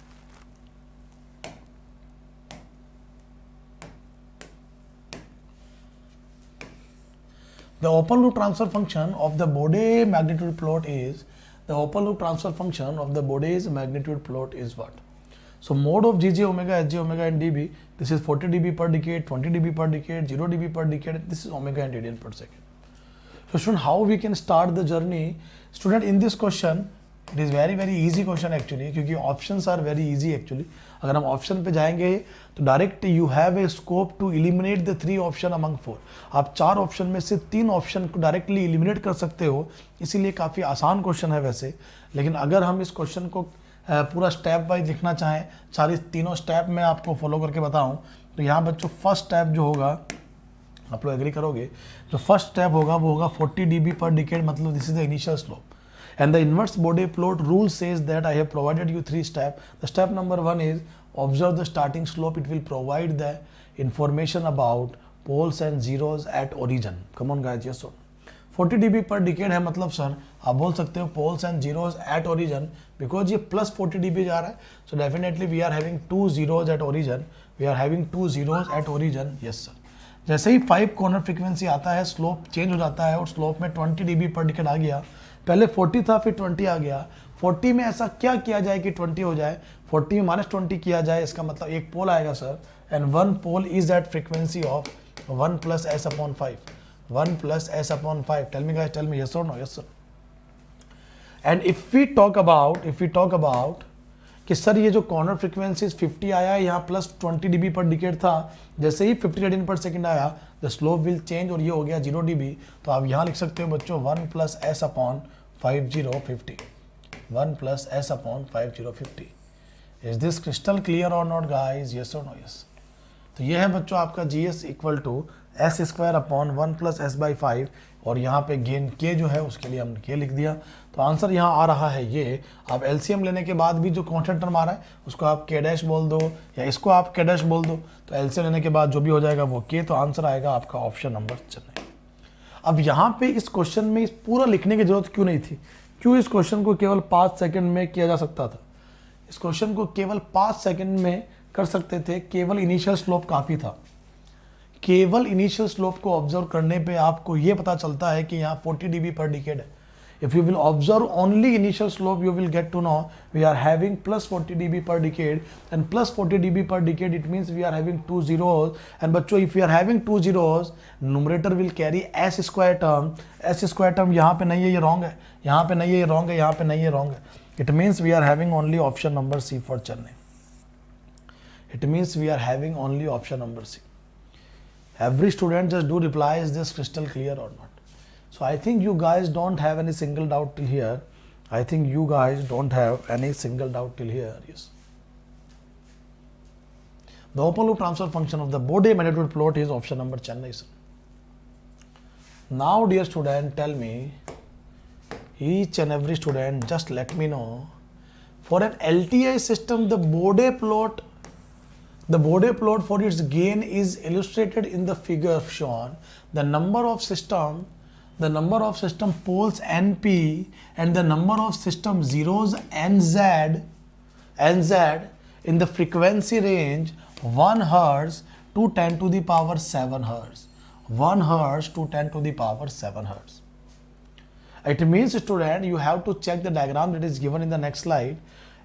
A: The open loop transfer function of the Bode magnitude plot is, the open loop transfer function of the Bode's magnitude plot is what? So mode of Gj omega, Hj omega and dB, this is 40 dB per decade, 20 dB per decade, 0 dB per decade, this is omega and radian per second. So student, how we can start the journey? Student, in this question, it is very easy question actually, क्योंकि options are very easy actually. अगर हम option पे जाएंगे तो direct you have a scope to eliminate the 3 option among 4. आप 4 option में से 3 option को डायरेक्टली एलिमिनेट कर सकते हो, इसीलिए काफ़ी आसान क्वेश्चन है वैसे. लेकिन अगर हम इस क्वेश्चन को पूरा स्टेप वाइज लिखना चाहें, सारी तीनों स्टेप में आपको फॉलो करके बताऊं, तो यहाँ बच्चों फर्स्ट स्टेप जो होगा, आप लोग एग्री करोगे, जो फर्स्ट स्टेप होगा वो होगा 40 dB per decade, मतलब this is the initial slope. And the inverse Bode plot rule says that I have provided you 3 steps. The step number 1 is observe the starting slope. It will provide the information about poles and zeros at origin. Come on guys, yes or no? 40 dB per decade है, मतलब sir आप बोल सकते हो poles and zeros at origin, because ये plus 40 dB जा रहा है. So definitely we are having 2 zeros at origin. We are having 2 zeros at origin. Yes sir. जैसे ही 5 कॉर्नर फ्रीक्वेंसी आता है, स्लोप चेंज हो जाता है और स्लोप में 20 dB पर डिकेड आ गया. पहले 40 था, फिर 20 आ गया. 40 में ऐसा क्या किया जाए कि 20 हो जाए? 40 में -20 किया जाए, इसका मतलब एक पोल आएगा sir, and 1 pole is at frequency of 1 + s/5. 1 + s/5. Tell me guys, tell me yes और no? Yes sir. And if we talk about कि सर ये जो कॉर्नर फ्रीक्वेंसीज 50 आया है, यहाँ +20 dB पर डिकेड था, जैसे ही 50 रेडियन पर सेकंड आया, द स्लोप विल चेंज और ये हो गया 0 dB. तो आप यहाँ लिख सकते हो बच्चों 1 + s/50. 1 + s/50. Is this crystal clear और नॉट गाइज? यस और नो? यस. तो ये है बच्चों आपका GS = s² / 1 + s/5, और यहाँ पे गेन k जो है उसके लिए हमने k लिख दिया. तो आंसर यहाँ आ रहा है ये. आप LCM लेने के बाद भी जो कॉन्स्टेंट टर्म आ रहा है उसको आप k' बोल दो, या इसको आप k' बोल दो, तो LCM लेने के बाद जो भी हो जाएगा वो k. तो आंसर आएगा आपका ऑप्शन नंबर चेन्नई. अब यहाँ पे इस क्वेश्चन में इस पूरा लिखने की जरूरत क्यों नहीं थी? क्यों इस क्वेश्चन को केवल 5 सेकंड में किया जा सकता था? इस क्वेश्चन को केवल 5 सेकंड में कर सकते थे, केवल इनिशियल स्लोप काफ़ी था. केवल इनिशियल स्लोप को ऑब्जर्व करने पे आपको ये पता चलता है कि यहाँ 40 dB पर डिकेड है. If you will observe only initial slope, you will get to know we are having +40 dB per decade, and +40 dB per decade it means we are having 2 zeros. And बच्चों, if we are having 2 zeros, numerator will carry s² term. s² term यहाँ पे नहीं है, ये wrong है, यहाँ पे नहीं है, ये रॉन्ग है, यहाँ पे नहीं है, रॉन्ग है. It means we are having only option number C for Chennai. It means we are having only option number C. Every student just do reply, is this crystal clear or not? So I think you guys don't have any single doubt till here. I think you guys don't have any single doubt till here. Yes. The open loop transfer function of the Bode magnitude plot is option number Chennai. Now dear student, tell me, each and every student just let me know, for an LTI system the Bode plot for its gain is illustrated in the figure shown. The number of system poles NP and the number of system zeros NZ in the frequency range 1 Hz to 10 to the power 7 Hz. 1 Hz to 10 to the power 7 Hz. It means, student, you have to check the diagram that is given in the next slide.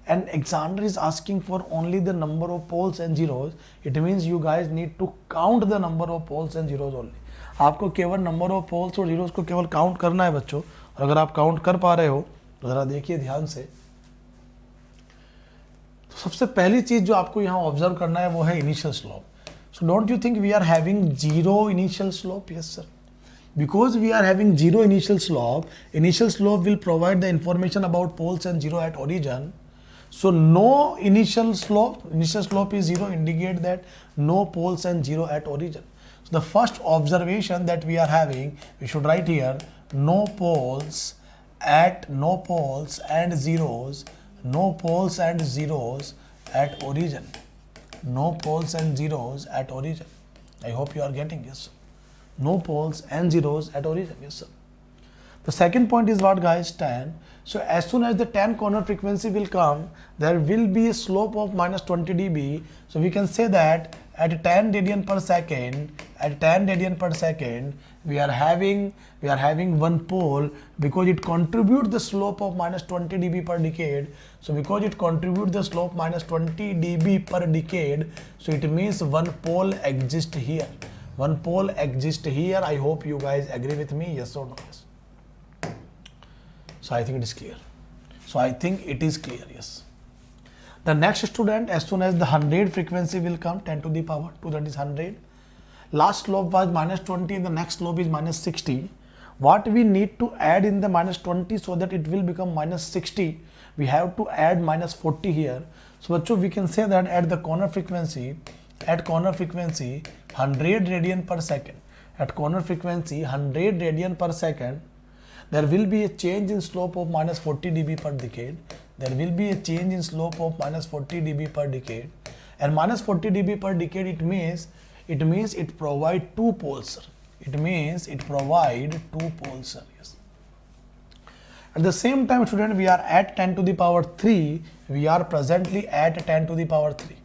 A: And examiner is asking for only the number of poles and zeros. It means you guys need to count the number of poles and zeros only. आपको केवल number of poles और zeros को केवल count करना है बच्चों. और अगर आप काउंट कर पा रहे हो तो ज़रा देखिए ध्यान से. तो सबसे पहली चीज़ जो आपको यहाँ ऑब्जर्व करना है वो है initial slope. So don't you think we are having 0 initial slope? Yes sir. Because we are having 0 initial slope will provide the information about poles and 0 at origin. So no initial slope is 0, indicate that no poles and 0 at origin. So the first observation that we are having, we should write here, no poles and zeros at origin. No poles and zeros at origin. I hope you are getting this. No poles and zeros at origin. Yes sir. The second point is what guys, tan. So as soon as the tan corner frequency will come, there will be a slope of minus 20 dB. So we can say that at 10 radian per second, we are having one pole, because it contributes the slope of minus 20 dB per decade. So because it contributes the slope minus 20 dB per decade, so it means one pole exists here. One pole exists here. I hope you guys agree with me, yes or no? Yes. So I think it is clear. So I think it is clear, yes. The next student, as soon as the 100 frequency will come, 10 to the power 2, that is 100. Last slope was minus 20 and the next slope is minus 60. What we need to add in the minus 20 so that it will become minus 60, we have to add minus 40 here. So we can say that at the corner frequency, 100 radian per second, at corner frequency 100 radian per second, there will be a change in slope of minus 40 dB per decade. There will be a change in slope of minus 40 dB per decade. And minus 40 dB per decade, it means it provide two poles, sir. It means it provide two poles, sir. Yes. At the same time, student, we are at 10 to the power 3. We are presently at 10 to the power 3.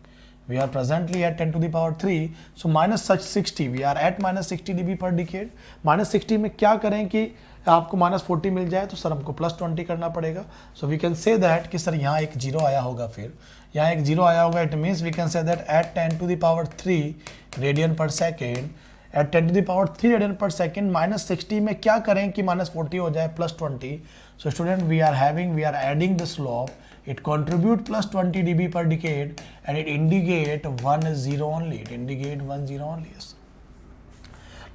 A: We are presently at 10 to the power 3. So minus such 60. We are at minus 60 dB per decade. Minus 60 में क्या करें कि आपको minus 40 मिल जाए, तो sir हमको plus 20 करना पड़ेगा. So we can say that कि सर यहाँ एक जीरो आया होगा, फिर यहाँ एक जीरो आया होगा. It means we can say that at 10 to the power 3 radian पर second, at 10 to the power 3 radian पर सेकेंड माइनस 60 में क्या करें कि माइनस 40 हो जाए plus 20. So student, we are adding the slope. It contribute plus 20 dB per decade and it indicate 1 0 only. It indicate 1 0 only. Yes.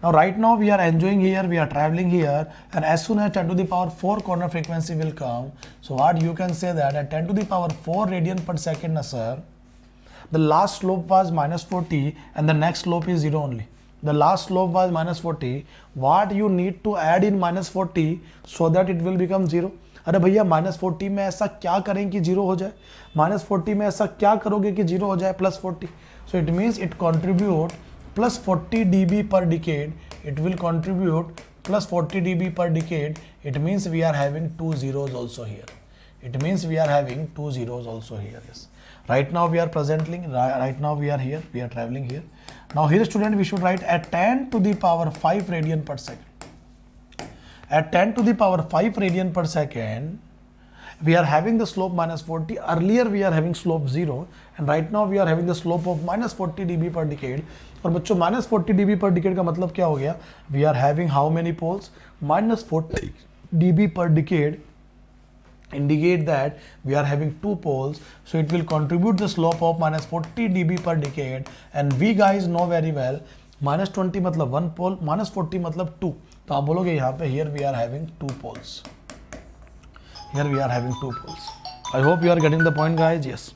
A: Now right now we are enjoying here, we are traveling here, and as soon as 10 to the power 4 corner frequency will come, so what you can say that at 10 to the power 4 radian per second, sir, the last slope was minus 40 and the next slope is 0 only. The last slope was minus 40. What you need to add in minus 40 so that it will become 0? अरे भैया minus 40 में ऐसा क्या करें कि zero हो जाए? Minus 40 में ऐसा क्या करोगे कि जीरो हो जाए plus 40? So it means it contribute plus 40 dB पर decade. It will contribute plus 40 dB per decade. It means we are having two zeros also here. It means we are having two zeros also here. Yes. Right now we are here, we are traveling here. Now here student, we should write at 10 to the power 5 radian per second. At 10 to the power 5 radian per second, we are having the slope minus 40. Earlier we are having slope 0 and right now we are having the slope of minus 40 dB per decade. और बच्चों minus 40 dB per decade का मतलब क्या हो गया? We are having how many poles? Minus 40 dB per decade indicate that we are having two poles, so it will contribute the slope of minus 40 dB per decade. And we guys know very well minus 20 मतलब one pole, minus 40 मतलब two. तो आप बोलोगे यहाँ पे here we are having two poles. Here we are having two poles. I hope you are getting the point, guys. Yes.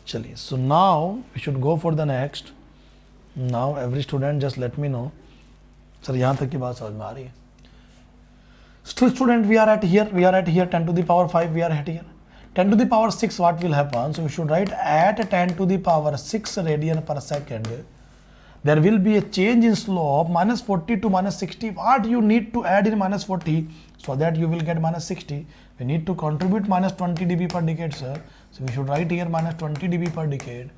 A: चलिए. So now we should go for the next. Now every student just let me know. Sir यहाँ तक की बात समझ में आ रही है? Still student, we are at here 10 to the power 5, we are at here 10 to the power 6. What will happen? So we should write at 10 to the power 6 radian per second, there will be a change in slope minus 40 to minus 60. What you need to add in minus 40 so that you will get minus 60? We need to contribute minus 20 dB per decade, sir. So we should write here minus 20 dB per decade.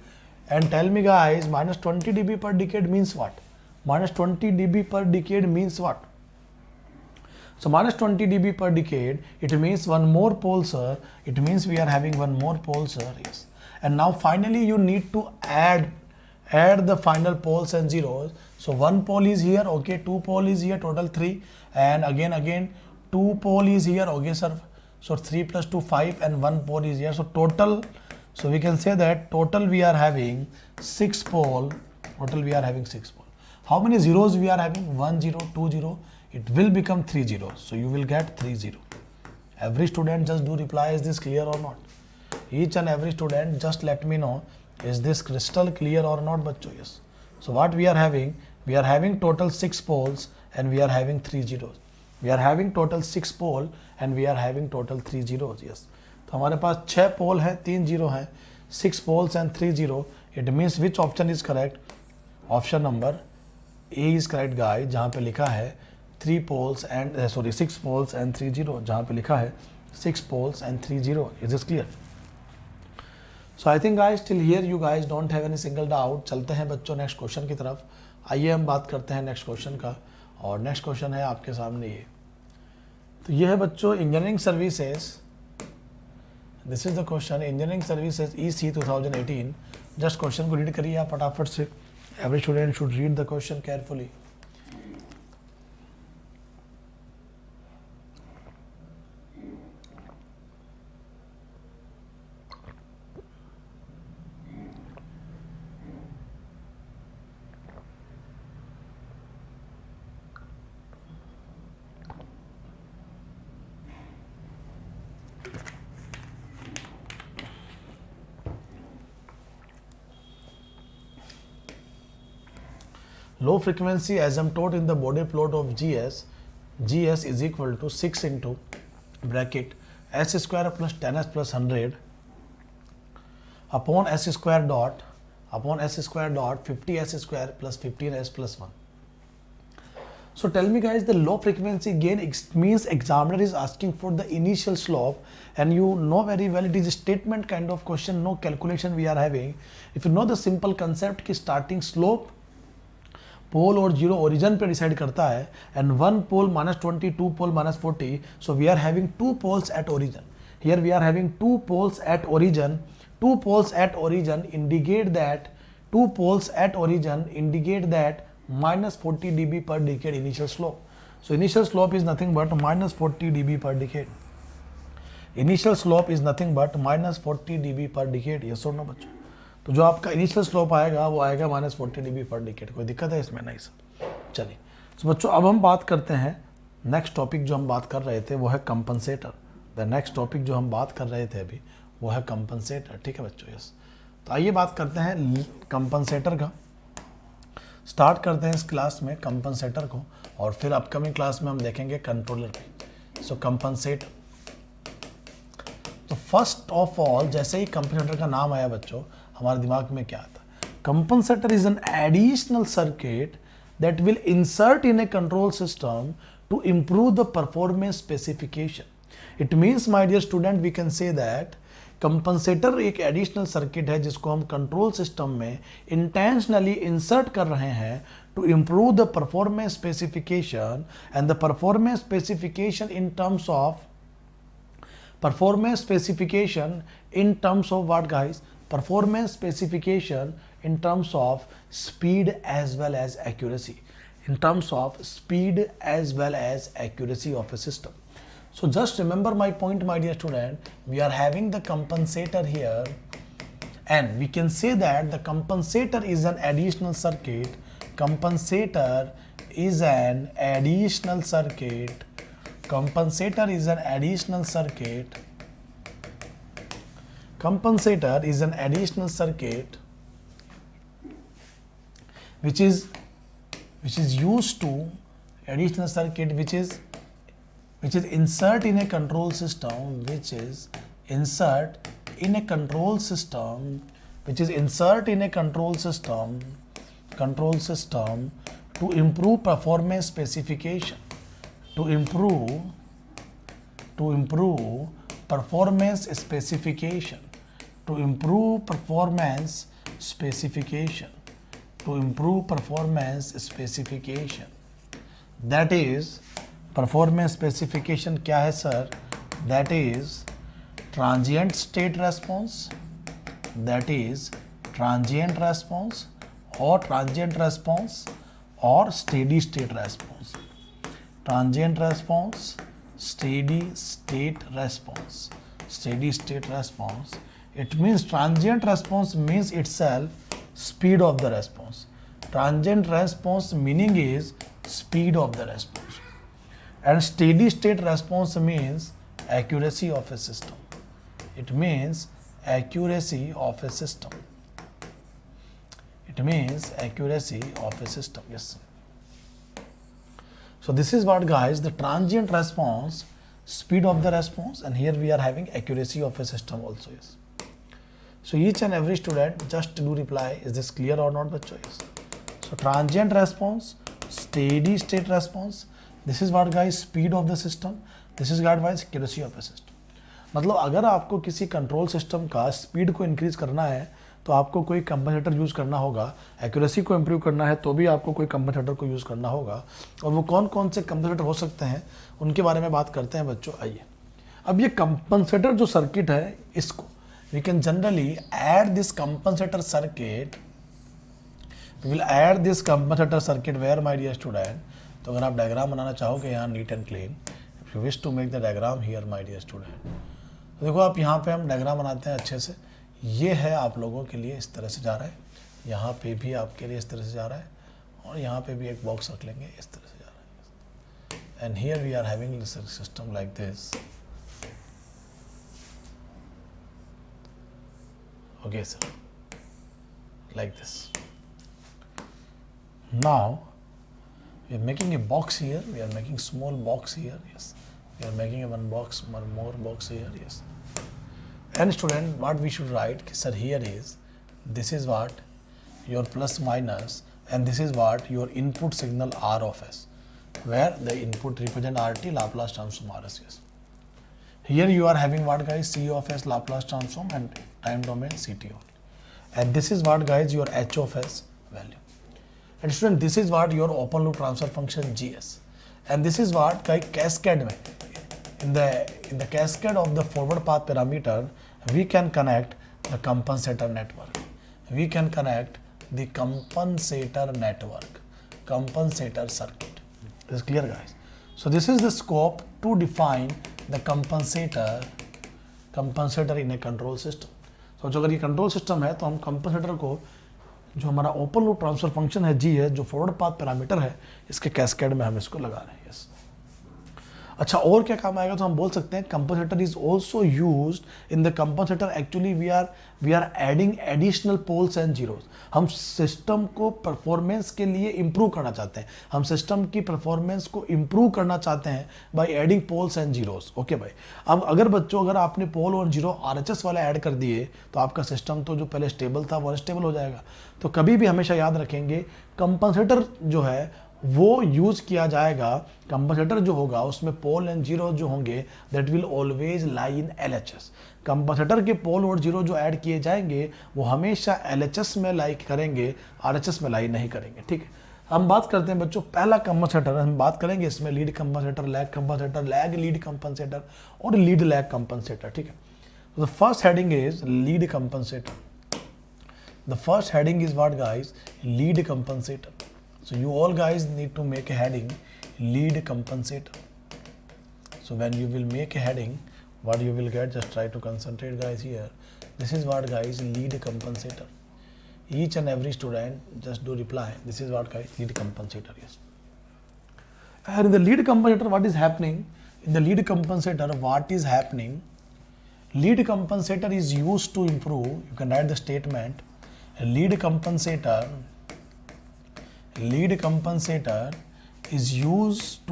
A: And tell me guys, minus 20 dB per decade means what? Minus 20 dB per decade means what? So minus 20 dB per decade, it means one more pole, sir. It means we are having one more pole, sir. Yes. And now finally you need to add the final poles and zeros. So one pole is here, okay, two pole is here, total 3, and again two pole is here, okay sir. So 3 plus 2 5 and one pole is here. So total, so we can say that total we are having 6 pole. Total we are having 6 pole. How many zeros we are having? 1 0, 2 0. It will become 3 zeros. So you will get 3 0. Every student just do reply, is this clear or not? Each and every student just let me know, is this crystal clear or not, bachcho? Yes. So what we are having total 6 poles and we are having 3 zeros. We are having total 6 pole and we are having total 3 zeros. Yes. तो हमारे पास 6 पोल है, 3 zero है, 6 poles and 3 zero. It means which option is correct? Option number A is correct, guys. जहाँ पे लिखा है 3 poles and 6 poles and 3 0, जहाँ पे लिखा है 6 poles and 3 0. Is this clear? So I think guys till here you guys don't have any single doubt. चलते हैं बच्चों नेक्स्ट क्वेश्चन की तरफ. आइए हम बात करते हैं नेक्स्ट क्वेश्चन का, और नेक्स्ट क्वेश्चन है आपके सामने ये. तो ये है बच्चों engineering services. This is the question, engineering services EC 2018. Just question को रीड करिए आप फटाफट से. Every student should read the question carefully. Low frequency asymptote in the body plot of GS is equal to 6 into bracket S square plus 10S plus 100 upon S square dot 50S square plus 15S plus 1. So tell me guys, the low frequency gain means examiner is asking for the initial slope, and you know very well it is a statement kind of question, no calculation we are having. If you know the simple concept कि starting slope pole और zero origin पे decide करता है, and 1 pole -20, 2 pole -40, so we are having 2 poles at origin. Here we are having 2 poles at origin. 2 poles at origin indicate that -40 dB per decade initial slope. So initial slope is nothing but -40 dB per decade. Initial slope is nothing but -40 dB per decade. Yes or no बच्चों? तो जो आपका initial slope आएगा वो आएगा -40 dB पर decade. कोई दिक्कत है इसमें? नहीं सर. चलिए तो बच्चों अब हम बात करते हैं नेक्स्ट टॉपिक जो हम बात कर रहे थे वो है कंपनसेटर. द नेक्स्ट टॉपिक जो हम बात कर रहे थे अभी वो है कंपनसेटर. ठीक है बच्चों? यस. तो आइए बात करते हैं कंपनसेटर का. स्टार्ट करते हैं इस क्लास में कंपनसेटर को, और फिर अपकमिंग क्लास में हम देखेंगे कंट्रोलर पे. सो कंपनसेटर. तो फर्स्ट ऑफ ऑल जैसे ही कंपनसेटर का नाम आया बच्चों हमारे दिमाग में क्या आता है? Compensator is an additional circuit that will insert in a control system to improve the performance specification. It means my dear student we can say that compensator एक एडिशनल सर्किट है जिसको हम कंट्रोल सिस्टम में intentionally insert कर रहे हैं to improve the performance specification. And the performance specification in terms of what guys? Performance specification in terms of speed as well as accuracy. In terms of speed as well as accuracy of a system. So just remember my point, my dear student. We are having the compensator here, and we can say that the compensator is an additional circuit. Compensator is an additional circuit. Compensator is an additional circuit. Compensator is an additional circuit which is used to additional circuit which is insert in a control system, which is insert in a control system to improve performance specification. To improve performance specification. To improve performance specification. To improve performance specification. That is performance specification क्या है sir? That is transient state response. That is transient response or steady state response. Transient response, steady state response. Steady state response. It means transient response means itself speed of the response. Transient response meaning is speed of the response. And steady state response means accuracy of a system. It means accuracy of a system. It means accuracy of a system. Yes. So this is what guys, the transient response, speed of the response, and here we are having accuracy of a system also. Yes. So each and every student just do reply, is this clear or not बच्चों? Yes. So transient response, steady state response, this is what guys speed of the system, this is what guys accuracy of the system. मतलब अगर आपको किसी control system का speed को increase करना है तो आपको कोई कंपनसेटर यूज़ करना होगा, एक्यूरेसी को इम्प्रूव करना है तो भी आपको कोई कंपनसेटर को यूज़ करना होगा। और वो कौन कौन से कंपनसेटर हो सकते हैं उनके बारे में बात करते हैं बच्चों। आइए, अब ये कंपनसेटर जो सर्किट है, इसको we can generally add this compensator circuit, we will add this compensator circuit where my dear student. तो अगर आप डायग्राम बनाना चाहोगे यहाँ neat and clean, if you wish to make the diagram here my dear student, तो देखो आप यहाँ पे हम डायग्राम बनाते हैं अच्छे से। ये है आप लोगों के लिए इस तरह से जा रहा है, यहाँ पे भी आपके लिए इस तरह से जा रहा है, और यहाँ पे भी एक बॉक्स रख लेंगे, इस तरह से जा रहा है। And here we are having this system like this. Okay, sir, like this. Now we are making a box here, we are making small box here, yes, we are making a one more box here, yes. And student, what we should write, sir, here is, this is what your plus minus, and this is what your input signal R of S, where the input represent RT, Laplace transform RS, yes. Here you are having what guys, C of S Laplace transform and time domain CT only. And this is what guys your H of S value. And student, this is what your open loop transfer function GS. And this is what guys cascade में, in the cascade of the forward path parameter, we can connect the compensator network. We can connect the compensator network, compensator circuit. This is clear guys. So this is the scope to define the compensator in a control system. So जो अगर ये control system है तो हम compensator को, जो हमारा open loop transfer function है जी है, जो फॉरवर्ड पाथ पैरामीटर है, इसके कैस्केड में हम इसको लगा रहे हैं। यस, अच्छा और क्या काम आएगा, तो हम बोल सकते हैं compensator is also used in the compensator. Actually we are adding additional poles and zeros. हम सिस्टम को परफॉर्मेंस के लिए इम्प्रूव करना चाहते हैं, हम सिस्टम की परफॉर्मेंस को इम्प्रूव करना चाहते हैं by adding poles and zeros. Okay भाई, अब अगर बच्चों अगर आपने पोल और जीरो RHS वाला ऐड कर दिए तो आपका सिस्टम तो जो पहले स्टेबल था वो अनस्टेबल हो जाएगा। तो कभी भी हमेशा याद रखेंगे कंपनसेटर जो है वो यूज किया जाएगा, कंपनसेटर जो होगा उसमें पोल एंड जीरो जो होंगे that will always lie in LHS। Compensator के पोल और जीरो जो ऐड किए जाएंगे वो हमेशा LHS में लाई करेंगे, RHS में लाई नहीं करेंगे। ठीक है, हम बात करते हैं बच्चों पहला कंपनसेटर, हम बात करेंगे इसमें lead compensator, lag lead compensator और लीड लैग कंपनसेटर। ठीक है, the first heading is lead compensator. The first heading is what guys, lead compensator. So you all guys need to make a heading lead compensator. So when you will make a heading, what you will get, just try to concentrate guys here. This is what guys lead compensator. Each and every student just do reply. This is what guys lead compensator is. And in the lead compensator, what is happening? In the lead compensator, what is happening? Lead compensator is used to improve. You can write the statement. A lead compensator is used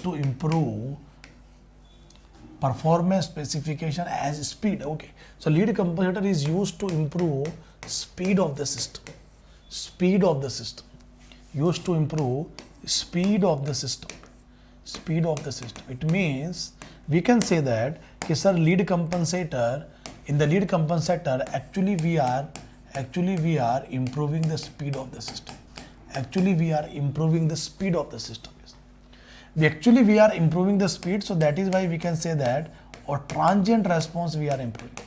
A: to improve performance specification as speed. Okay, so lead compensator is used to improve speed of the system, used to improve speed of the system. It means we can say that sir, lead compensator, in the lead compensator actually we are improving the speed of the system. We are improving the speed, so that is why we can say that or transient response we are improving.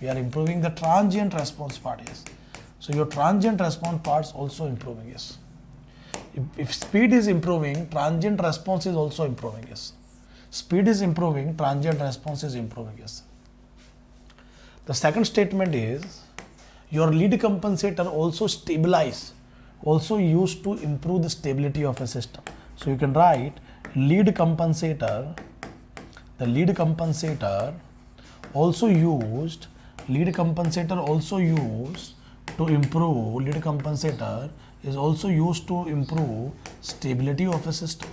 A: We are improving the transient response part, yes. So your transient response parts also improving, yes. If speed is improving, transient response is also improving, yes. Speed is improving, transient response is improving, yes. The second statement is your lead compensator also used to improve the stability of a system. So you can write lead compensator, the lead compensator also used to improve, lead compensator is also used to improve stability of a system.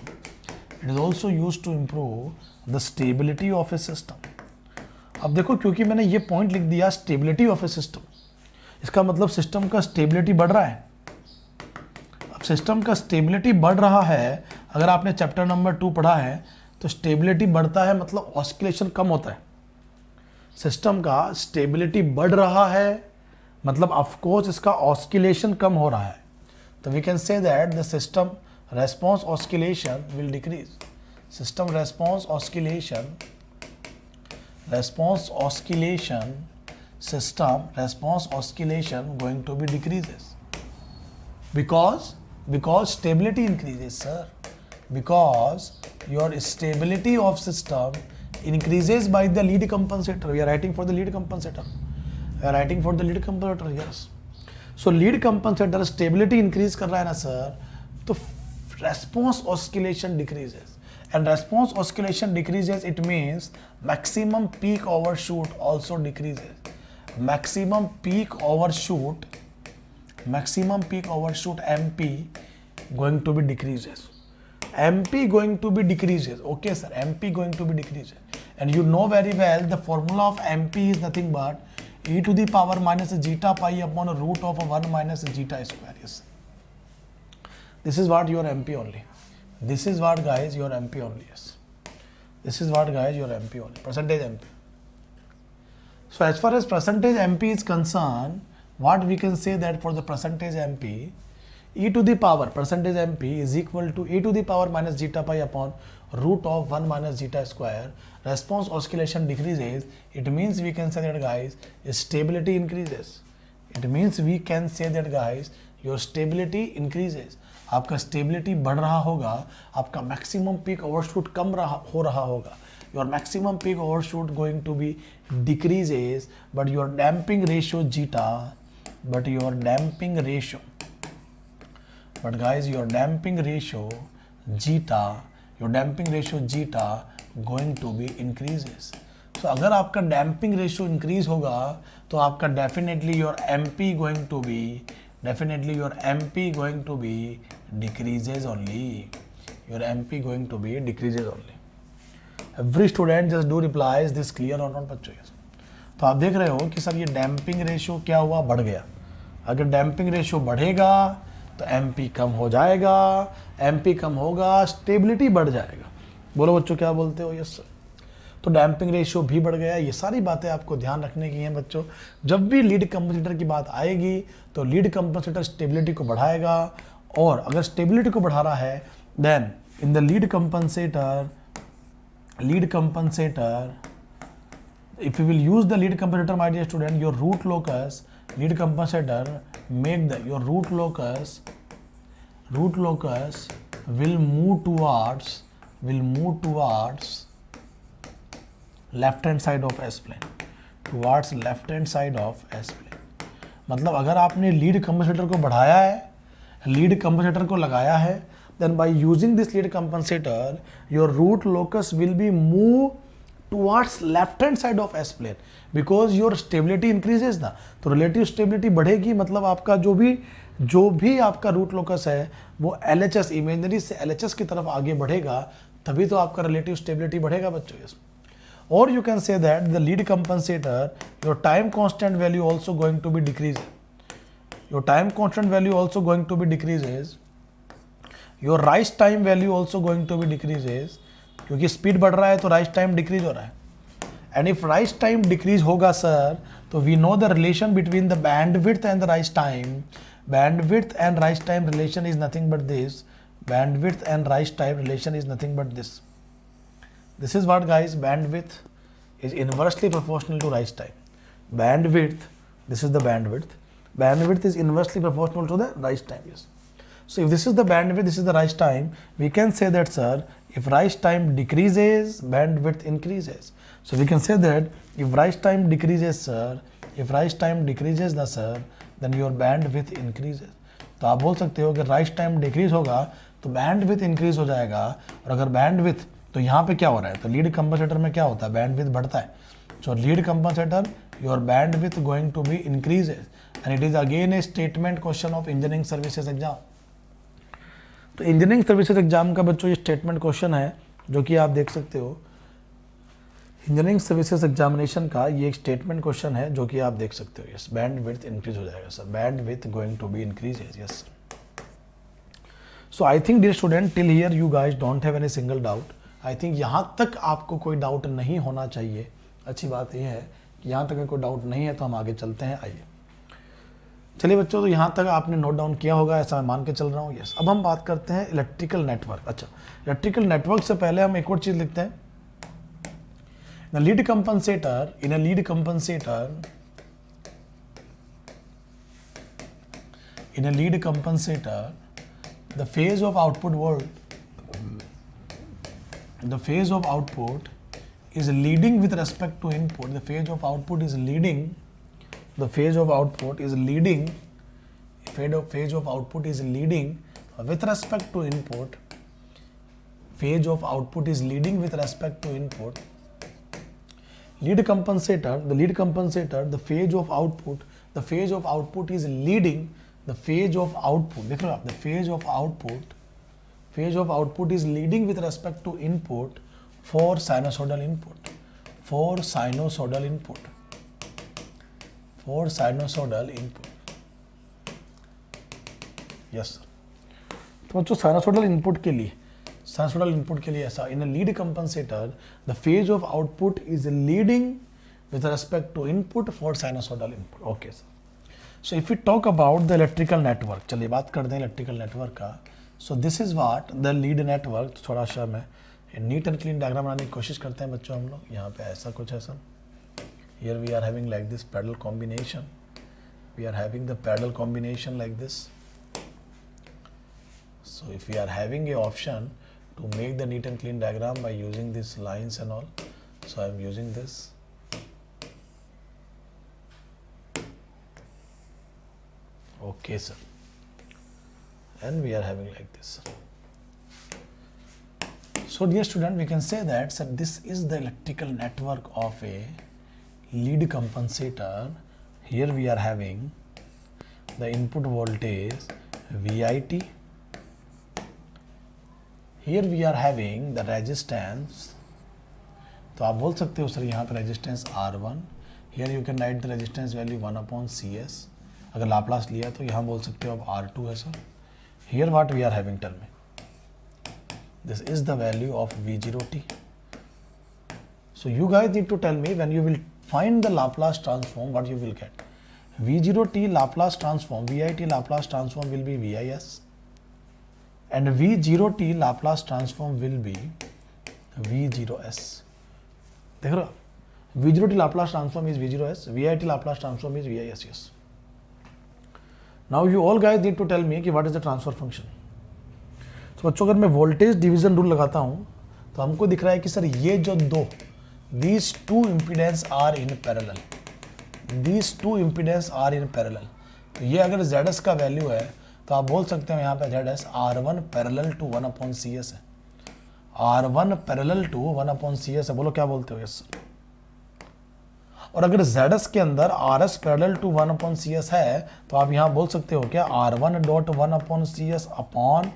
A: It is also used to improve the stability of a system. अब देखो क्योंकि मैंने ये point लिख दिया stability of A system, इसका मतलब system का स्टेबिलिटी बढ़ रहा है। अब सिस्टम का स्टेबिलिटी बढ़ रहा है, अगर आपने चैप्टर नंबर 2 पढ़ा है तो स्टेबिलिटी बढ़ता है मतलब ऑस्किलेशन कम होता है। सिस्टम का स्टेबिलिटी बढ़ रहा है मतलब ऑफकोर्स इसका ऑस्किलेशन कम हो रहा है। तो we can say that the system response oscillation will decrease. System response oscillation system response oscillation going to be decreases because stability increases, sir, because your stability of system increases by the lead compensator. We are writing for the lead compensator. Yes. So lead compensator stability increase कर रहा है ना sir, तो response oscillation decreases. And response oscillation decreases, it means maximum peak overshoot also decreases. Maximum peak overshoot MP going to be decreases. MP going to be decreases. Okay sir, MP going to be decreases. And you know very well the formula of MP is nothing but e to the power minus zeta pi upon a root of 1 minus zeta square. Yes. This is what your MP only. This is what guys your MP only. Yes. This is what guys your MP only. Percentage MP. So as far as percentage MP is concerned, what we can say that for the percentage MP, e to the power percentage MP is equal to e to the power minus zeta pi upon root of 1 minus zeta square. Response oscillation decreases. It means we can say that guys stability increases. It means we can say that guys your stability increases. आपका stability बढ़ रहा होगा, आपका maximum peak overshoot कम हो रहा होगा. Your maximum peak overshoot going to be decreases, but your damping ratio zeta, but your damping ratio zeta going to be increases. So अगर आपका damping ratio increase होगा तो आपका definitely your MP going to be decreases only. Your MP going to be decreases only. Every student just do reply, is this clear or not बच्चों? तो आप देख रहे हो कि सर ये डैम्पिंग रेशियो क्या हुआ, बढ़ गया. अगर डैम्पिंग रेशियो बढ़ेगा तो एमपी कम हो जाएगा, एमपी कम होगा, स्टेबिलिटी बढ़ जाएगा. बोलो बच्चों क्या बोलते हो? Yes sir. तो डैम्पिंग रेशियो भी बढ़ गया. ये सारी बातें आपको ध्यान रखने की हैं बच्चों. जब भी लीड कंपनसेटर की बात आएगी तो लीड कंपनसेटर स्टेबिलिटी को बढ़ाएगा, और अगर स्टेबिलिटी को बढ़ा रहा है then in the lead compensator, if you will use the lead compensator, my dear student, your root locus lead compensator make the your root locus will move towards left hand side of S plane, मतलब अगर आपने lead compensator को बढ़ाया है, lead compensator को लगाया है, then by using this lead compensator your root locus will be moved towards left hand side of S plane because your stability increases ना. तो relative stability बढ़ेगी, मतलब आपका जो भी आपका root locus है वो LHS इमेजिनरी से LHS की तरफ आगे बढ़ेगा, तभी तो आपका relative stability बढ़ेगा बच्चों. yes. Or you can say that the lead compensator, your time constant value also going to be decreasing. Your time constant value also going to be decreases. Your rise time value also going to be decreases, क्योंकि speed बढ़ रहा है तो rise time decrease हो रहा है. And if rise time decrease होगा sir तो we know the relation between the bandwidth and the rise time. Bandwidth and rise time relation is nothing but this. Bandwidth and rise time relation is nothing but this. This is what guys, bandwidth is inversely proportional to rise time. Bandwidth, this is the bandwidth is inversely proportional to the rise time. Yes. So if this is the bandwidth, this is the rise time, we can say that sir, if rise time decreases, bandwidth increases. So we can say that if rise time decreases sir, ना sir, then your bandwidth increases. तो आप बोल सकते हो कि rise time decrease होगा तो bandwidth increase हो जाएगा, और अगर बैंडविड्थ, तो यहाँ पे क्या हो रहा है, तो लीड कंपनसेटर में क्या होता है, बैंडविड्थ बढ़ता है. So lead compensator your bandwidth going to be increases, and it is again a statement question of engineering services exam. तो इंजीनियरिंग सर्विसेज एग्जाम का बच्चों ये स्टेटमेंट क्वेश्चन है जो कि आप देख सकते हो. इंजीनियरिंग सर्विसेज एग्जामिनेशन का ये एक स्टेटमेंट क्वेश्चन है जो कि आप देख सकते हो. यस, बैंडविड्थ इंक्रीज हो जाएगा sir, bandwidth going to be increases. Yes, so I think dear student till here you guys don't have any single doubt. I think यहाँ तक आपको कोई डाउट नहीं होना चाहिए. अच्छी बात यह है कि यहाँ तक कोई डाउट नहीं है, तो हम आगे चलते हैं. आइए चलिए बच्चों, तो यहाँ तक आपने नोट डाउन किया होगा, ऐसा मैं मान के चल रहा हूँ. यस, अब हम बात करते हैं इलेक्ट्रिकल नेटवर्क. अच्छा, इलेक्ट्रिकल नेटवर्क से पहले हम एक और चीज़ लिखते हैं. In a lead compensator, the phase of output is leading with respect to input. The phase of output is leading with respect to input. Phase of output is leading with respect to input. The phase of output is leading. The phase of output, देख लो आप, the phase of output is leading with respect to input for sinusoidal input. Yes sir. तो बच्चों sinusoidal input के लिए ऐसा, in a lead compensator the phase of output is leading with respect to input for sinusoidal input. Okay sir. So if we talk about the electrical network, चलिए बात करते हैं electrical network का. So this is what the lead network. थोड़ा सा मैं NEET and clean diagram बनाने की कोशिश करते हैं बच्चों हम लोग. यहाँ पे ऐसा कुछ है sir. Here we are having like this parallel combination. We are having the parallel combination like this. So if we are having a option to make the neat and clean diagram by using these lines and all, so I am using this. Okay sir, and we are having like this. So dear student, we can say that sir, this is the electrical network of a lead compensator. Here we are having the input voltage VIT. Here we are having the resistance. तो आप बोल सकते हो sir यहाँ पे resistance R1. Here you can write the resistance value 1/CS. अगर Laplace लिया तो यहाँ बोल सकते हो अब R2 है sir. Here what we are having, tell me. This is the value of V0t. So you guys need to tell me when you will find the Laplace transform, what you will get. V0t Laplace transform, VIT Laplace transform will be VIS, and V0t Laplace transform will be V0s. देख रहे हो, V0t Laplace transform is V0s, VIT Laplace transform is VIS. Yes. Now you all guys need to tell me कि what is the transfer function. तो बच्चों अगर मैं voltage division rule लगाता हूँ तो हमको दिख रहा है कि सर ये जो दो, these two impedance are in parallel. तो ये अगर ZS का वैल्यू है तो आप बोल सकते हो यहाँ पे ZS R1 parallel to 1/CS है. R1 पैरेलल टू 1/CS है. बोलो क्या बोलते हो? Yes sir. और अगर ZS के अंदर RS पैरेलल टू 1/CS है तो आप यहाँ बोल सकते हो क्या R1 dot 1/CS upon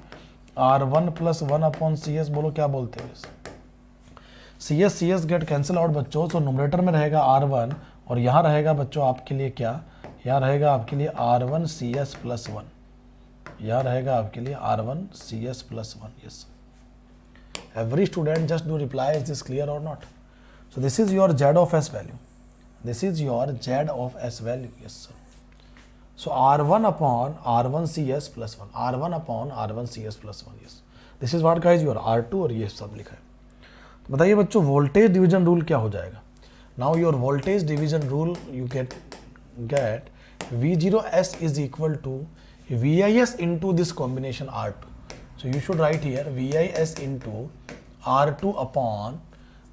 A: R1 plus 1/CS. बोलो क्या बोलते हो? CS गेट कैंसिल आउट बच्चों. तो न्यूमरेटर में रहेगा R1 और यहाँ रहेगा बच्चों आपके लिए क्या, यहाँ रहेगा आपके लिए R1 CS प्लस 1. यहाँ रहेगा आपके लिए R1 CS plus 1. Yes. Every student just do reply, is this clear और not? So this is your Z of S value. This is your Z of S value. Yes sir. So R1 upon R1 CS plus 1. R1 upon R1 CS plus 1. Yes. This is what guys your R2 और ये सब लिखा है. तो बताइए बच्चों voltage division rule क्या हो जाएगा? Now your voltage division rule you get V0S is equal to VIS into this combination R2. So you should write here VIS into R2 upon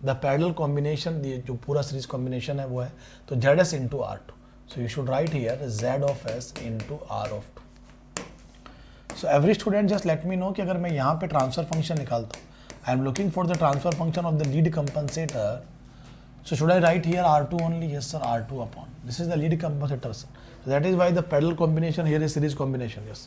A: the parallel combination, जो पूरा series combination है वो है तो ZS into R2. So you should write here Z of S into R of 2. So every student just let me know कि अगर मैं यहाँ पे ट्रांसफर फंक्शन निकालता हूँ, I am looking for the transfer function of the lead compensator. So should I write here R2 only? Yes sir, R2 upon. This is the lead compensator sir. So that is why the parallel combination here is series combination. Yes.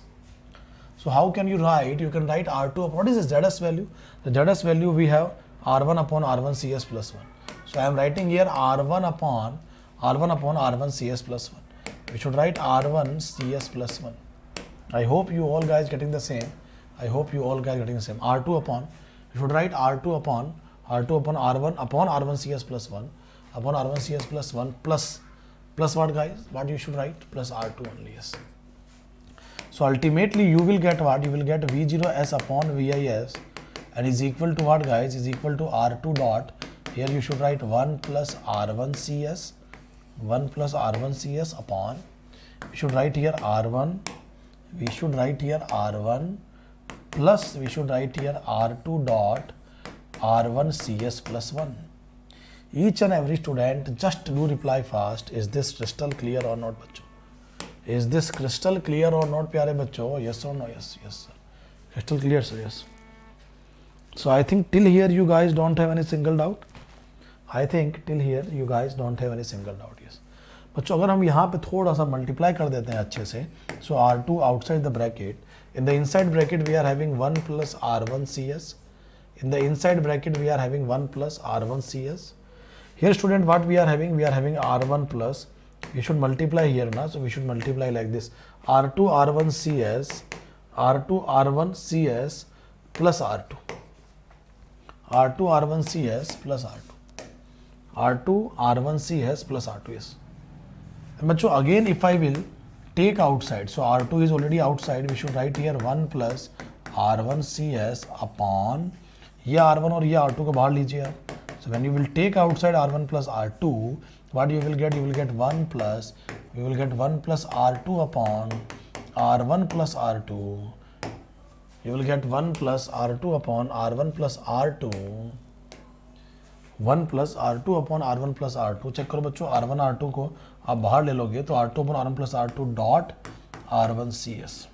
A: So how can you write? You can write R2 upon. What is the ZS value? The ZS value we have R1 upon R1 CS plus 1. So I am writing here R1 upon R1 CS plus 1. We should write R1 CS plus 1. I hope you all guys getting the same. I hope you all guys getting the same. R2 upon, you should write R2 upon R1 upon R1 CS plus 1 upon R1 CS plus 1 plus what guys? What you should write? Plus R2 only, yes. So ultimately you will get what? You will get V0S upon VIS and is equal to what guys? Is equal to R2 dot. Here you should write 1 plus R1 CS, 1 plus R1 CS upon, we should write here R1, we should write here R1 plus we should write here R2 dot R1 CS plus 1. Each and every student just do reply fast. Is this crystal clear or not बच्चों? Is this crystal clear or not प्यारे बच्चों? Yes or no? Yes, yes sir. Crystal clear sir, yes. So I think till here you guys don't have any single doubt. I think till here you guys don't have any single doubt, yes. बच्चों अगर हम यहाँ पे थोड़ा सा multiply कर देते हैं अच्छे से, so R2 outside the bracket, in the inside bracket we are having 1 plus R1 CS, in the inside bracket we are having 1 plus R1 CS. Here student what we are having R1 plus, we should multiply here na, so we should multiply like this, R2 R1 CS, R2 R1 CS plus R2, R2 R1 CS plus R2, R2 R1 CS plus R2, yes. And bachcho again if I will take outside, so R2 is already outside, we should write here 1 plus R1 CS upon, ये R1 और ये R2 को बाहर लीजिए आप. So when you will take outside R1 plus R2, what you will get? You will get 1 plus, you will get 1 plus R2 upon R1 plus R2. You will get 1 plus R2 upon R1 plus R2. 1 plus R2 upon R1 plus R2. Check करो बच्चों, R1 R2 को आप बाहर ले लोगे तो R2 upon R1 plus R2 dot R1 CS.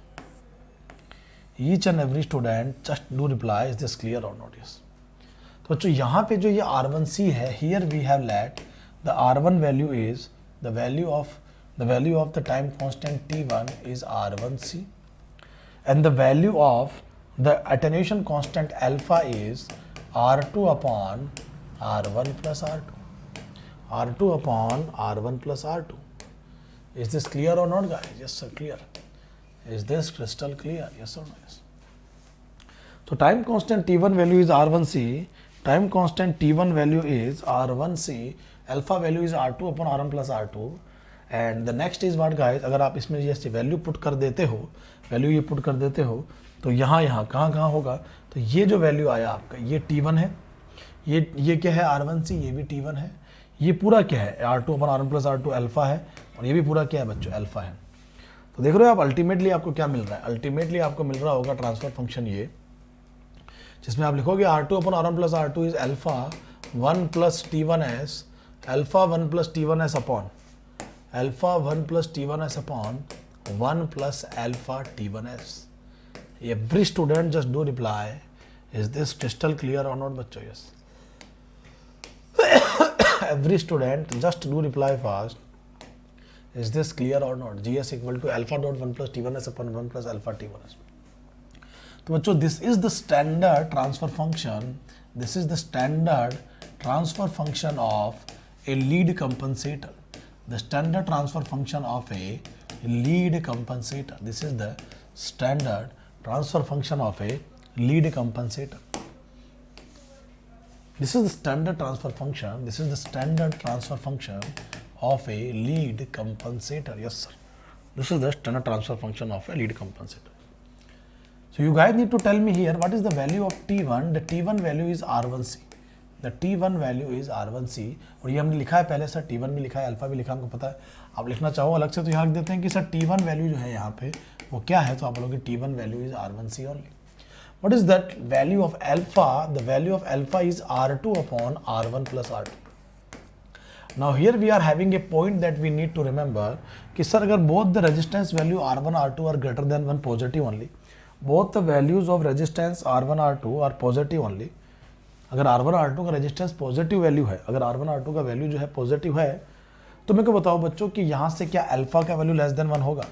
A: Each and every student just do reply, is this clear or not? Yes. तो बच्चों यहाँ पे जो ये R1C है, here we have let the R1 value is the value of the time constant T1 is R1C, and the value of the attenuation constant alpha is R2 upon R1 plus R2. R2 upon R1 plus R2. Is this clear or not, guys? Yes, sir, clear. Is this crystal clear? Yes or no? Yes. So time constant T1 value is R1C. Time constant T1 value is R1C. Alpha value is R2 upon R1 plus R2. And the next is what, guys? अगर आप इसमें जैसे value put कर देते हो, value ये put कर देते हो, तो यहाँ कहाँ होगा? तो ये जो वैल्यू आया आपका, ये T1 है, ये क्या है? R1C, ये भी T1 है, ये पूरा क्या है? R2 upon R1 plus R2 alpha है, और ये भी पूरा क्या है बच्चों? अल्फा है. तो देख रहे हो आप अल्टीमेटली आपको क्या मिल रहा है? अल्टीमेटली आपको मिल रहा होगा ट्रांसफर फंक्शन ये, जिसमें आप लिखोगे R2 upon R1 plus R2 is alpha 1 plus T1s, alpha 1 plus T1s upon alpha 1 plus T1s upon 1 plus alpha T1s. Every student just do reply, is this crystal clear or not बच्चों? Yes. Every student just do reply fast, is this clear or not? GS equal to alpha dot 1 plus T1s upon 1 plus alpha T1s. तो बच्चों this is the standard transfer function. This is the standard transfer function of a lead compensator. The standard transfer function of a lead compensator. This is the standard transfer function of a lead compensator. This is the standard transfer function. This is the standard transfer function of a lead compensator. Yes, sir. This is the standard transfer function of a lead compensator. So you guys need to tell me here what is the value of T1. The T1 value is R1C. The T1 value is R1C. और ये हमने लिखा है पहले sir, T1 भी लिखा है, alpha भी लिखा है, हमको पता है. आप लिखना चाहो अलग से तो यहाँ लिख देते हैं कि सर T1 वैल्यू जो है यहाँ पे वो क्या है, तो आप बोलोगे T1 value is R1C only. What is that value of alpha? The value of alpha is R2 upon R1 plus R2. Now here we are having a point that we need to remember कि sir अगर both the resistance value R1 R2 are greater than 1 positive only, both the values of resistance R1 R2 are positive only. अगर R1 R2 का resistance positive value है, अगर R1 R2 का value जो है positive है, तो मेरे को बताओ बच्चों कि यहाँ से क्या अल्फा का वैल्यू लेस देन 1 होगा?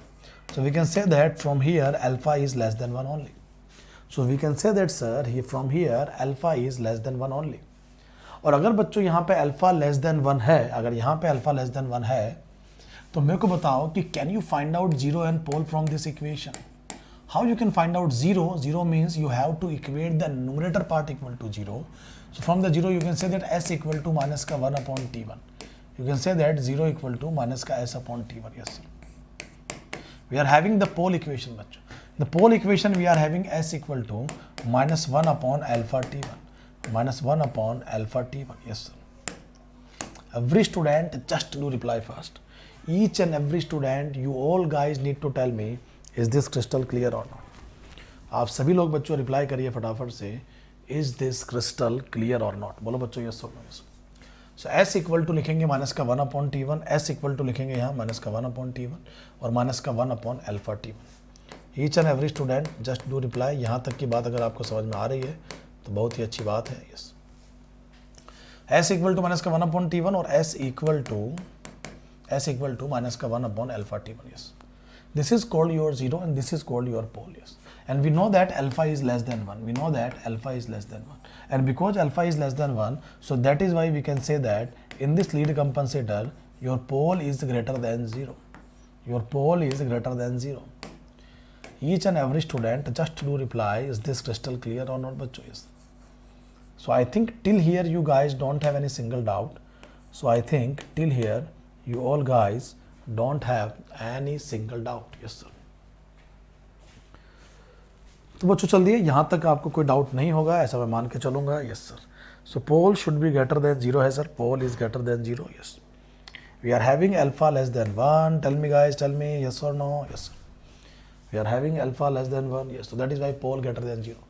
A: So we can say that from here alpha is less than 1 only. So we can say that sir ही from here alpha is less than 1 only. और अगर बच्चों यहाँ पे अल्फा लेस देन 1 है, अगर यहाँ पे अल्फा लेस देन 1 है, तो मेरे को बताओ कि can you find out zero and pole from this equation? How you can find out 0? 0 means you have to equate the numerator part equal to 0. So from the 0 you can say that s equal to minus का 1 upon t1. You can say that 0 equal to minus का s upon t1. Yes sir. We are having the pole equation बच्चों. The pole equation we are having s equal to minus 1 upon alpha t1. Minus 1 upon alpha t1. Yes sir. Every student just do reply fast. Each and every student, you all guys need to tell me, is this crystal clear or not? आप सभी लोग बच्चों reply करिए फटाफट से, is this crystal clear or not? बोलो बच्चों yes or no. yes. So s equal to लिखेंगे माइनस का 1 upon t1, s equal to लिखेंगे यहाँ माइनस का 1 अपॉन t1 और माइनस का 1 upon alpha t1. Each and every student just do reply. यहाँ तक की बात अगर आपको समझ में आ रही है तो बहुत ही अच्छी बात है. Yes, s equal to minus का 1 अपॉन t1 और s इक्वल टू माइनस का 1 upon alpha t1. Yes, this is called your 0 and this is called your pole. Yes, and we know that alpha is less than 1. We know that alpha is less than 1, and because alpha is less than 1, so that is why we can say that in this lead compensator your pole is greater than 0. Your pole is greater than 0. Each and every student just do reply, is this crystal clear or not बच्चों? Yes. So I think till here you guys don't have any single doubt. So I think till here you all guys don't have any single doubt. Yes sir. तो बच्चों चल दिए, यहाँ तक आपको कोई doubt नहीं होगा ऐसा मैं मान के चलूँगा. Yes sir. So pole should be greater than 0 है sir. Pole is greater than 0. Yes, we are having alpha less than 1. Tell me guys, tell me yes और no. Yes sir, we are having alpha less than 1. Yes, तो that is why pole greater than 0.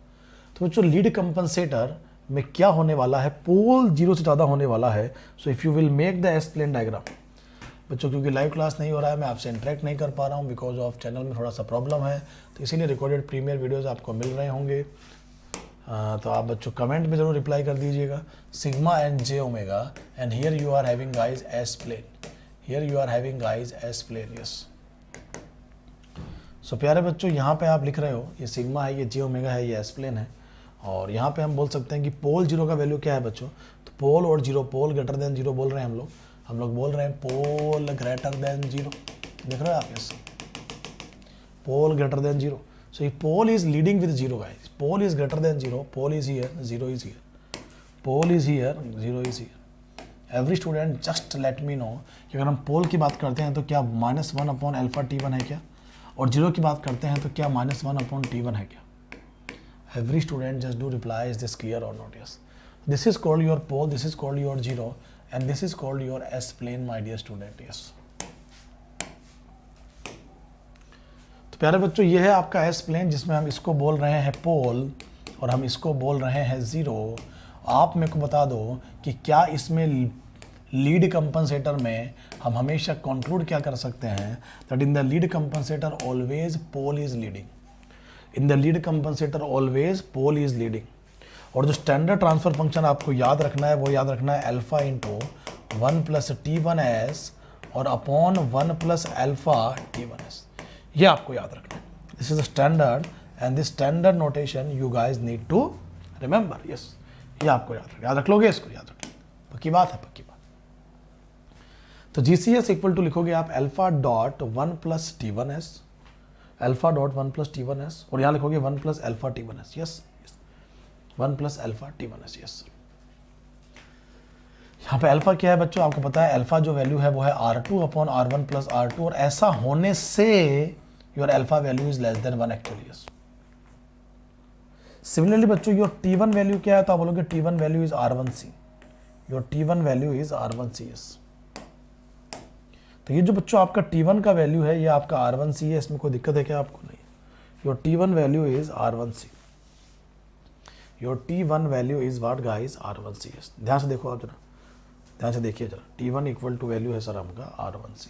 A: तो बच्चों lead compensator में क्या होने वाला है, पोल 0 से ज़्यादा होने वाला है. So if you will make the S plane diagram बच्चों, क्योंकि लाइव क्लास नहीं हो रहा है, मैं आपसे इंटरेक्ट नहीं कर पा रहा हूँ बिकॉज ऑफ चैनल में थोड़ा सा प्रॉब्लम है, तो इसीलिए रिकॉर्डेड प्रीमियर वीडियोस आपको मिल रहे होंगे. तो आप बच्चों कमेंट में ज़रूर रिप्लाई कर दीजिएगा. Sigma and J omega and here you are having guys S plane. Here you are having guys S plane. Yes, so प्यारे बच्चों यहाँ पे आप लिख रहे हो ये सिग्मा है, ये जे ओमेगा है, ये एस प्लेन है. और यहाँ पे हम बोल सकते हैं कि पोल 0 का वैल्यू क्या है बच्चों, तो पोल और 0, पोल ग्रेटर देन 0 बोल रहे हैं हम लोग बोल रहे हैं पोल ग्रेटर देन 0. देख रहे हो आप? Yes, pole greater than 0. सो ये pole is leading with 0 guys. Pole is greater than 0. Pole is here, 0 is here. Pole is here, 0 is here. Every student just let me know कि अगर हम पोल की बात करते हैं तो क्या माइनस 1 अपॉन अल्फा t1 है क्या, और 0 की बात करते हैं तो क्या माइनस 1 अपॉन t1 है क्या. Every student just do reply, is this clear और not. Yes, this is called your pole, this is called your 0 and this is called your S plane my dear student. Yes, तो प्यारे बच्चों ये है आपका S plane जिसमें हम इसको बोल रहे हैं पोल और हम इसको बोल रहे हैं 0. आप मेरे को बता दो कि क्या इसमें लीड कंपनसेटर में हम हमेशा कंक्लूड क्या कर सकते हैं, that in the lead compensator always pole is leading. In the lead compensator always pole is leading. और जो स्टैंडर्ड ट्रांसफर फंक्शन आपको याद रखना है वो याद रखना है अल्फा इंटू 1 प्लस t1s और अपॉन 1 प्लस अल्फा t1s. ये आपको याद रखना है. This is a standard and this standard notation you guys need to remember. Yes, ये आपको याद रख लोगे, इसको याद रख लो. पक्की बात है, पक्की बात. तो GCS इक्वल टू लिखोगे आप alpha dot 1 plus t1s, alpha dot 1 plus t1s और यहाँ लिखोगे 1 plus alpha t1s. Yes, 1 plus alpha t1s. Yes, यहाँ पे अल्फा क्या है बच्चों, आपको पता है अल्फा जो वैल्यू है वो है R2 upon R1 plus R2 और ऐसा होने से your alpha value is less than 1 actually. Yes, similarly बच्चों योर T1 वैल्यू क्या है, तो आप बोलोगे T1 value is R1C. Your T1 value is R1C. Yes, तो ये जो बच्चों आपका T1 का वैल्यू है ये आपका R1C है. इसमें कोई दिक्कत है क्या आपको? नहीं. Your T1 value is R1C. Your T1 value is what guys, R1C. ध्यान से देखो आप जरा, ध्यान से देखिए जरा. T1 इक्वल टू वैल्यू है सर आपका R1C.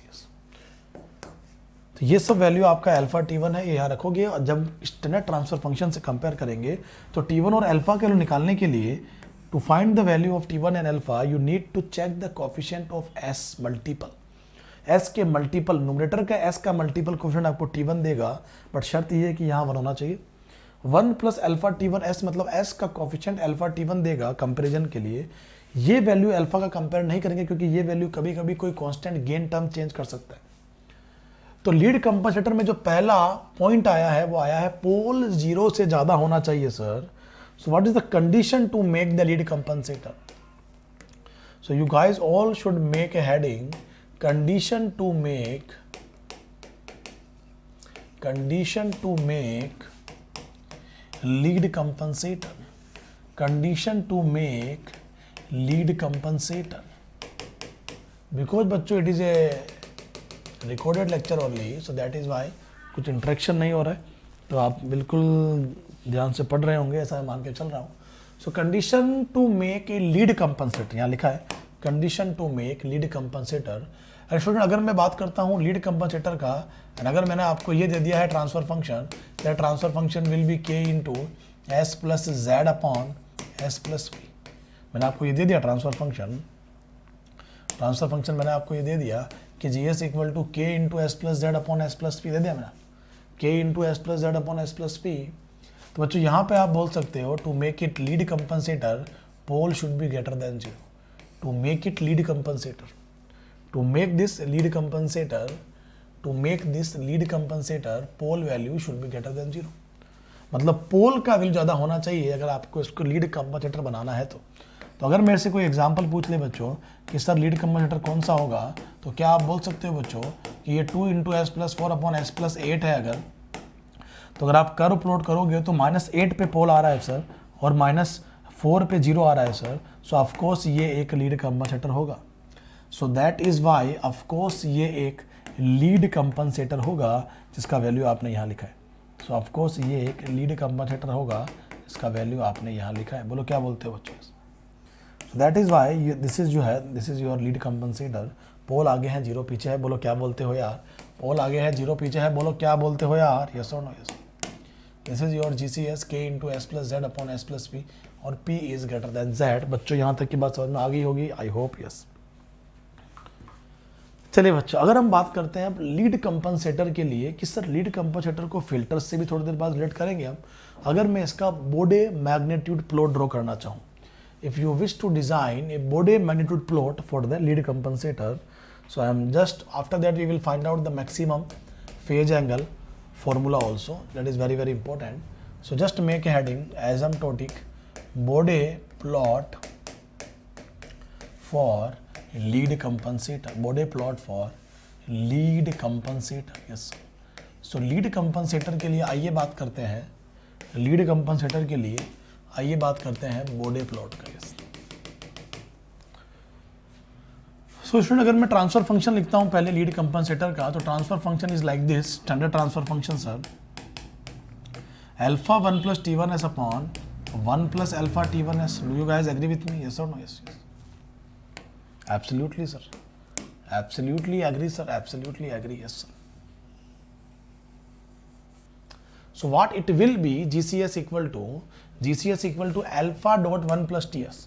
A: तो ये सब वैल्यू आपका अल्फा T1 है, ये यहाँ रखोगे. और जब स्टैंडर्ड ट्रांसफर फंक्शन से कंपेयर करेंगे तो T1 और अल्फा के वैल्यू निकालने के लिए to find the value of T1 and alpha you need to check the coefficient of S multiple. S के मल्टीपल, न्यूमरेटर का S का मल्टीपल कोफिशिएंट आपको T1 देगा, बट शर्त ये है कि यहाँ 1 होना चाहिए. 1 प्लस अल्फा t1s मतलब S का कोफिशिएंट अल्फा t1 देगा कंपैरिजन के लिए. ये वैल्यू अल्फा का कंपेयर नहीं करेंगे क्योंकि ये वैल्यू कभी कभी कोई कांस्टेंट गेन टर्म चेंज कर सकता है. तो लीड कंपनसेटर में जो पहला पॉइंट आया है वो आया है पोल 0 से ज्यादा होना चाहिए sir. So what is the condition to make the lead compensator? So you guys all should make a heading condition to make lead compensator, condition to make lead compensator, because बच्चों it is a recorded lecture only, so that is why कुछ interaction नहीं हो रहा है, तो आप बिल्कुल ध्यान से पढ़ रहे होंगे ऐसा मान के चल रहा हूँ. So condition to make a lead compensator, यहाँ लिखा है condition to make lead compensator. Student अगर मैं बात करता हूँ लीड कंपनसेटर का, अगर मैंने आपको ये दे दिया है transfer function, that transfer function will be K into S plus Z upon S plus P. मैंने आपको ये दे दिया ट्रांसफर फंक्शन मैंने आपको ये दे दिया कि G S equal to K into S plus Z upon S plus P दे दिया मैंने, K into S plus Z upon S plus P. तो बच्चों यहाँ पे आप बोल सकते हो to make it lead compensator pole should be greater than 0. To make it lead compensator, to make this lead compensator pole value should be greater than 0. मतलब पोल का वैल्यू ज़्यादा होना चाहिए अगर आपको इसको लीड कंपनसेटर बनाना है. तो अगर मेरे से कोई एग्जांपल पूछ ले बच्चों कि सर लीड कंपनसेटर कौन सा होगा, तो क्या आप बोल सकते हो बच्चों कि ये 2 into S plus 4 upon S plus 8 है. तो अगर आप कर्व प्लॉट करोगे तो -8 पे पोल आ रहा है सर और -4 पे 0 आ रहा है सर. सो ऑफकोर्स ये एक लीड कंपनसेटर होगा. So that is why of course ये एक लीड कंपनसेटर होगा जिसका वैल्यू आपने यहाँ लिखा है. सो ऑफकोर्स ये एक लीड कंपनसेटर होगा जिसका वैल्यू आपने यहाँ लिखा है. बोलो क्या बोलते हो बच्चों? So that is why this is your lead compensator. Pole आगे है 0 पीछे है. बोलो क्या बोलते हो यार? पोल आगे है 0 पीछे है. बोलो क्या बोलते हो यार? यस और no? Yes. This is your GCS k into S plus Z upon S plus P और p is greater than z. बच्चों यहाँ तक की बात समझ में आ गई होगी, आई होप. यस. चलिए बच्चों अगर हम बात करते हैं लीड कंपनसेटर के लिए कि सर लीड कंपनसेटर को फिल्टर से भी थोड़ी देर बाद रिलेट करेंगे हम. अगर मैं इसका बोडे मैग्नीट्यूड प्लॉट ड्रॉ करना चाहूँ, if you wish to design a Bode magnitude plot for the lead compensator, so I am just after that we will find out the maximum phase angle formula also, that is very very important. So just make a heading asymptotic Bode plot for lead compensator, Bode plot for lead compensator. Yes. So lead compensator के लिए आइए बात करते हैं, lead compensator के लिए आइए बात करते हैं Bode plot का. Yes. सो स्टूडेंट अगर मैं ट्रांसफर फंक्शन लिखता हूं पहले लीड कंपनसेटर का, तो transfer function is like this. Standard transfer function sir alpha 1 plus T1s upon 1 plus alpha T1s. Do you guys agree with me? Yes और no? Yes. Absolutely sir, absolutely agree sir, absolutely agree. Yes sir. So what it will be GCS equal to alpha dot 1 plus TS.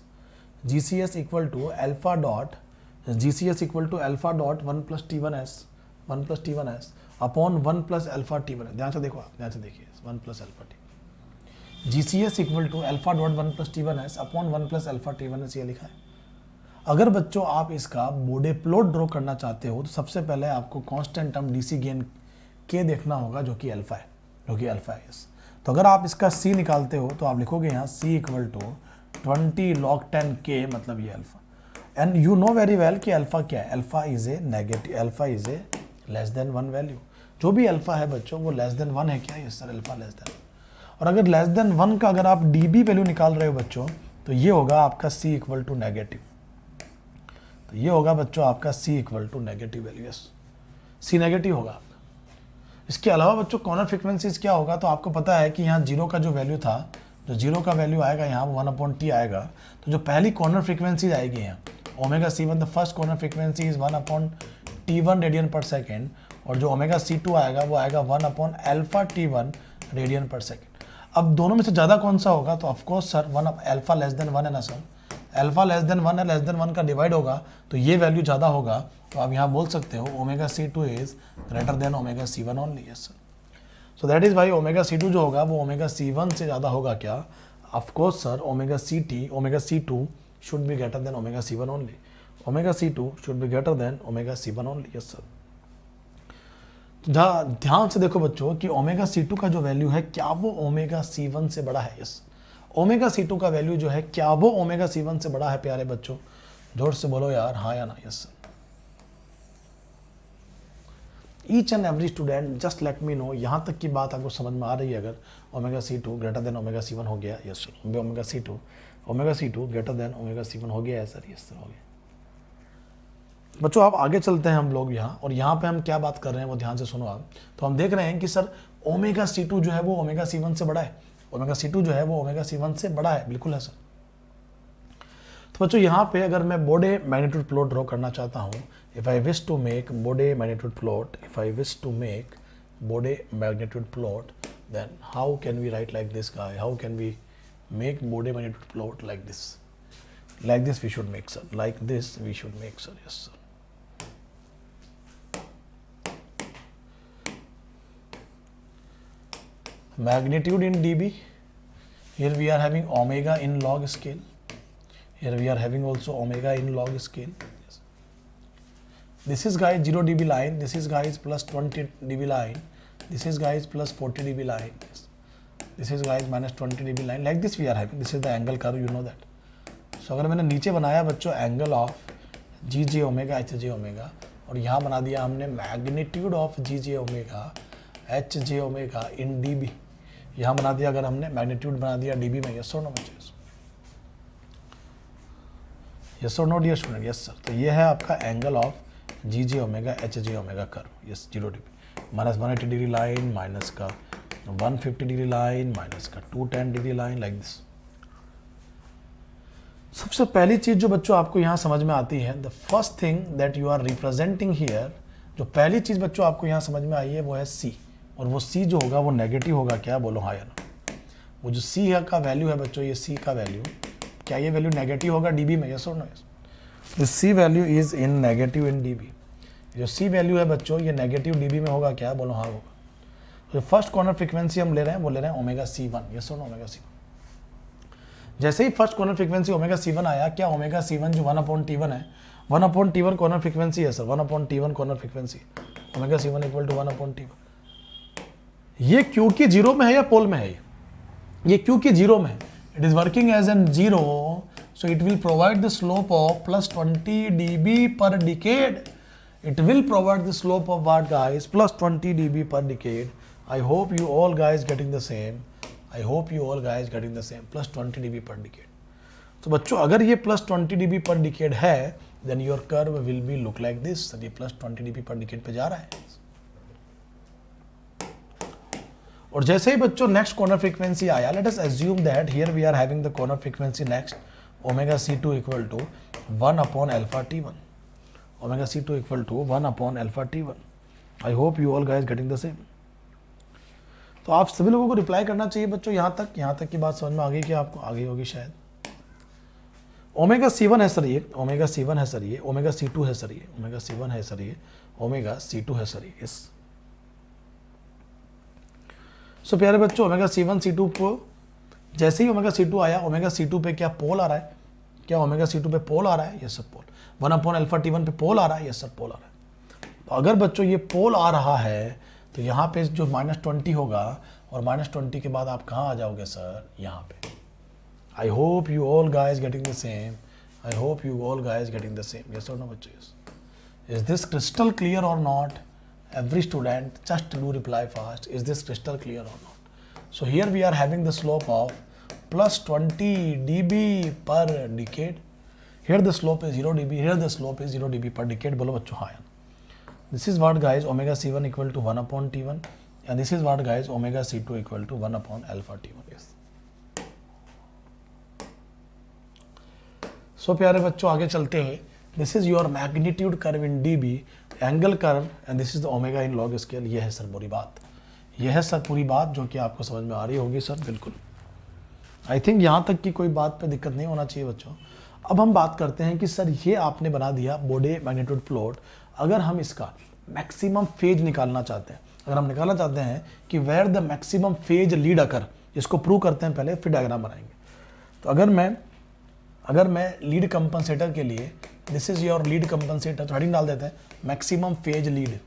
A: GCS equal to alpha dot one plus T1s upon 1 plus alpha T1. ध्यान से देखो, आप ध्यान से देखिए 1 plus alpha T. GCS equal to alpha dot 1 plus T1s upon 1 plus alpha T1s ये लिखा है. अगर बच्चों आप इसका बोडे प्लॉट ड्रॉ करना चाहते हो तो सबसे पहले आपको constant term DC gain K देखना होगा जो कि अल्फा है, यस. तो अगर आप इसका C निकालते हो तो आप लिखोगे यहाँ C equal to 20 log 10 K, मतलब ये alpha. And you know very well कि अल्फा क्या है. Alpha is a negative, alpha is a less than 1 value. जो भी अल्फा है बच्चों वो लेस देन 1 है क्या? Yes sir, alpha less then. और अगर लेस देन 1 का अगर आप डीबी वैल्यू निकाल रहे हो बच्चों तो ये होगा आपका C इक्वल टू नेगेटिव. तो ये होगा बच्चों आपका C equal to negative value. Yes, C negative होगा आपका. इसके अलावा बच्चों कॉर्नर फ्रीक्वेंसीज क्या होगा, तो आपको पता है कि यहाँ 0 का जो वैल्यू था, जो 0 का वैल्यू आएगा यहाँ 1/T आएगा. तो जो पहली कॉर्नर फ्रीक्वेंसीज आएगी यहाँ omega C1, the first corner frequency is 1/T1 radian पर सेकेंड, और जो ओमेगा C2 आएगा वो आएगा 1/अल्फा T1 रेडियन पर सेकेंड. अब दोनों में से ज़्यादा कौन सा होगा, तो of course sir alpha less than 1 है ना सर. अल्फा लेस देन 1 है, लेस देन 1 का डिवाइड होगा तो ये वैल्यू ज़्यादा होगा. तो आप यहाँ बोल सकते हो omega C2 is greater than omega C1 only. Yes sir. So that is why omega C2 जो होगा वो ओमेगा C1 से ज़्यादा होगा क्या? Of course sir omega C2 should be greater than omega C1 only. Omega C2 should be greater than omega C1 only. Yes sir. ध्यान से देखो बच्चों कि ओमेगा C2 का जो वैल्यू है क्या वो ओमेगा C1 से बड़ा है? यस, ओमेगा C2 का वैल्यू जो है क्या वो ओमेगा C1 से बड़ा है? प्यारे बच्चों जोर से बोलो यार, हाँ या ना? Yes. Each and every student just let me no, यहाँ तक की बात आपको समझ में आ रही है? अगर omega C2 greater than omega C1 हो गया, yes sir, omega C2 greater than omega C1 हो गया है सर, यस सर हो गया। बच्चों आप आगे चलते हैं हम लोग यहाँ, और यहाँ पे हम क्या बात कर रहे हैं वो ध्यान से सुनो आप। तो हम देख रहे हैं कि सर ओमेगा C2 जो है वो ओमेगा C1 से बड़ा है, ओमेगा C2 जो है वो ओमेगा C1 से बड़ा है, बिल्कुल है सर। तो बच्चों यहाँ पे अगर मैं बोडे मैग्नीट्यूड प्लॉट ड्रॉ करना चाहता हूँ, if I wish to make Bode magnitude plot, if I wish to make Bode magnitude plot, then how can we write like this guy? How can we make Bode magnitude plot like this? Like this we should make, sir. Like this we should make, sir. Yes, sir. Magnitude in dB. Here we are having omega in log scale. Here we are having also omega in log scale. Yes. This is guys 0 dB line. This is guys plus 20 dB line. This is guys plus 40 dB line. Yes. This is guys minus 20 dB line. Like this we are having. This is the angle curve. You know that. So अगर मैंने नीचे बनाया बच्चों angle of G J omega H J omega, और यहाँ बना दिया हमने magnitude of G J omega H J omega in D B, यहाँ बना दिया अगर हमने मैग्नीट्यूड बना दिया डी बी में। यस और नो बच्चों? यस और no dear student? Yes sir. तो ये है आपका angle of G J omega H J omega curve. Yes 0 dB minus 180 degree line, minus का 150 डिग्री लाइन, माइनस का 210 डिग्री लाइन, लाइक दिस। सबसे पहली चीज जो बच्चों आपको यहाँ समझ में आती है, the first thing that you are representing here, जो पहली चीज बच्चों आपको यहाँ समझ में आई है वो है C, और वो C जो होगा वो नेगेटिव होगा। क्या बोलो हाँ या ना? वो जो C का वैल्यू है बच्चों, ये C का वैल्यू, क्या ये वैल्यू नेगेटिव होगा डीबी में? यस और no? This C value is in negative in dB. जो C वैल्यू है बच्चों ये नेगेटिव डीबी में होगा। क्या बोलो हाँ होगा। जो फर्स्ट कॉर्नर फ्रीक्वेंसी हम ले रहे हैं वो ले रहे हैं ओमेगा C1। यस और नो? Omega C1। जैसे ही first corner frequency omega C1 आया, क्या ओमेगा C1 जो 1/T1 है, 1/T1 कॉर्नर फ्रीक्वेंसी है sir, 1/T1 corner frequency, omega C1 equal to 1/T1। ये क्यों की जीरो में है या पोल में है? ये क्यों की जीरो में है। It is working as an zero, so it will provide the slope of plus 20 dB पर decade. It will provide the slope of what guys? Plus 20 dB per decade. I hope you all guys getting the same. I hope you all guys getting the same. Plus 20 dB per decade. तो बच्चों अगर ये plus 20 dB per decade है, then your curve will be look like this. ये plus 20 dB per decade पे जा रहा है। और जैसे ही बच्चों next corner frequency आया, let us assume that here we are having the corner frequency next, omega C2 equal to 1/alpha T1. Omega C2 equal to 1/alpha T1. I hope you all guys getting the same. तो आप सभी लोगों को reply करना चाहिए बच्चों। यहाँ तक की बात समझ में आ गई कि आपको आ गई होगी शायद। ओमेगा C1 है सर ये, ओमेगा C1 है सर ये, ओमेगा C2 है सर ये, ओमेगा C1 है सर ये, ओमेगा C2 है सर ये। यस। सो प्यारे बच्चों ओमेगा C1 C2 को जैसे ही ओमेगा C2 आया, ओमेगा C2 पे क्या पोल आ रहा है? क्या ओमेगा C2 पे पोल आ रहा है? यस सर पोल। 1/alpha T1 पे पोल आ रहा है? यस सर पोल आ रहा है। तो अगर बच्चों ये पोल आ रहा है तो यहाँ पे जो -20 होगा, और -20 के बाद आप कहाँ आ जाओगे सर? यहाँ पे। I hope you all guys getting the same. I hope you all guys getting the same. Yes और नो बच्चों? Yes. Is this crystal clear और not? Every student just do reply fast. Is this crystal clear और not? So here we are having the slope of plus 20 dB per decade. Here the slope is 0 dB. Here the slope is 0 dB per decade. बोलो बच्चों हाँ। This is what guys omega C1 equal to 1/T1, and this is what guys omega C2 equal to 1/alpha T1. Yes. So प्यारे बच्चों आगे चलते हैं। This is your magnitude curve in dB, angle curve, and this is the omega in log scale. ये है sir पूरी बात। ये है सर पूरी बात जो कि आपको समझ में आ रही होगी सर, बिल्कुल। आई थिंक यहाँ तक की कोई बात पे दिक्कत नहीं होना चाहिए बच्चों। अब हम बात करते हैं कि सर ये आपने बना दिया बोडे मैग्नीट्यूड प्लॉट। अगर हम इसका मैक्सिमम फेज निकालना चाहते हैं, अगर हम निकालना चाहते हैं कि where the maximum phase lead occur, इसको प्रूव करते हैं पहले, फिर डायग्राम बनाएंगे। तो अगर मैं लीड कंपनसेटर के लिए, this is your lead compensator, तो हेडिंग डाल देते हैं maximum phase lead.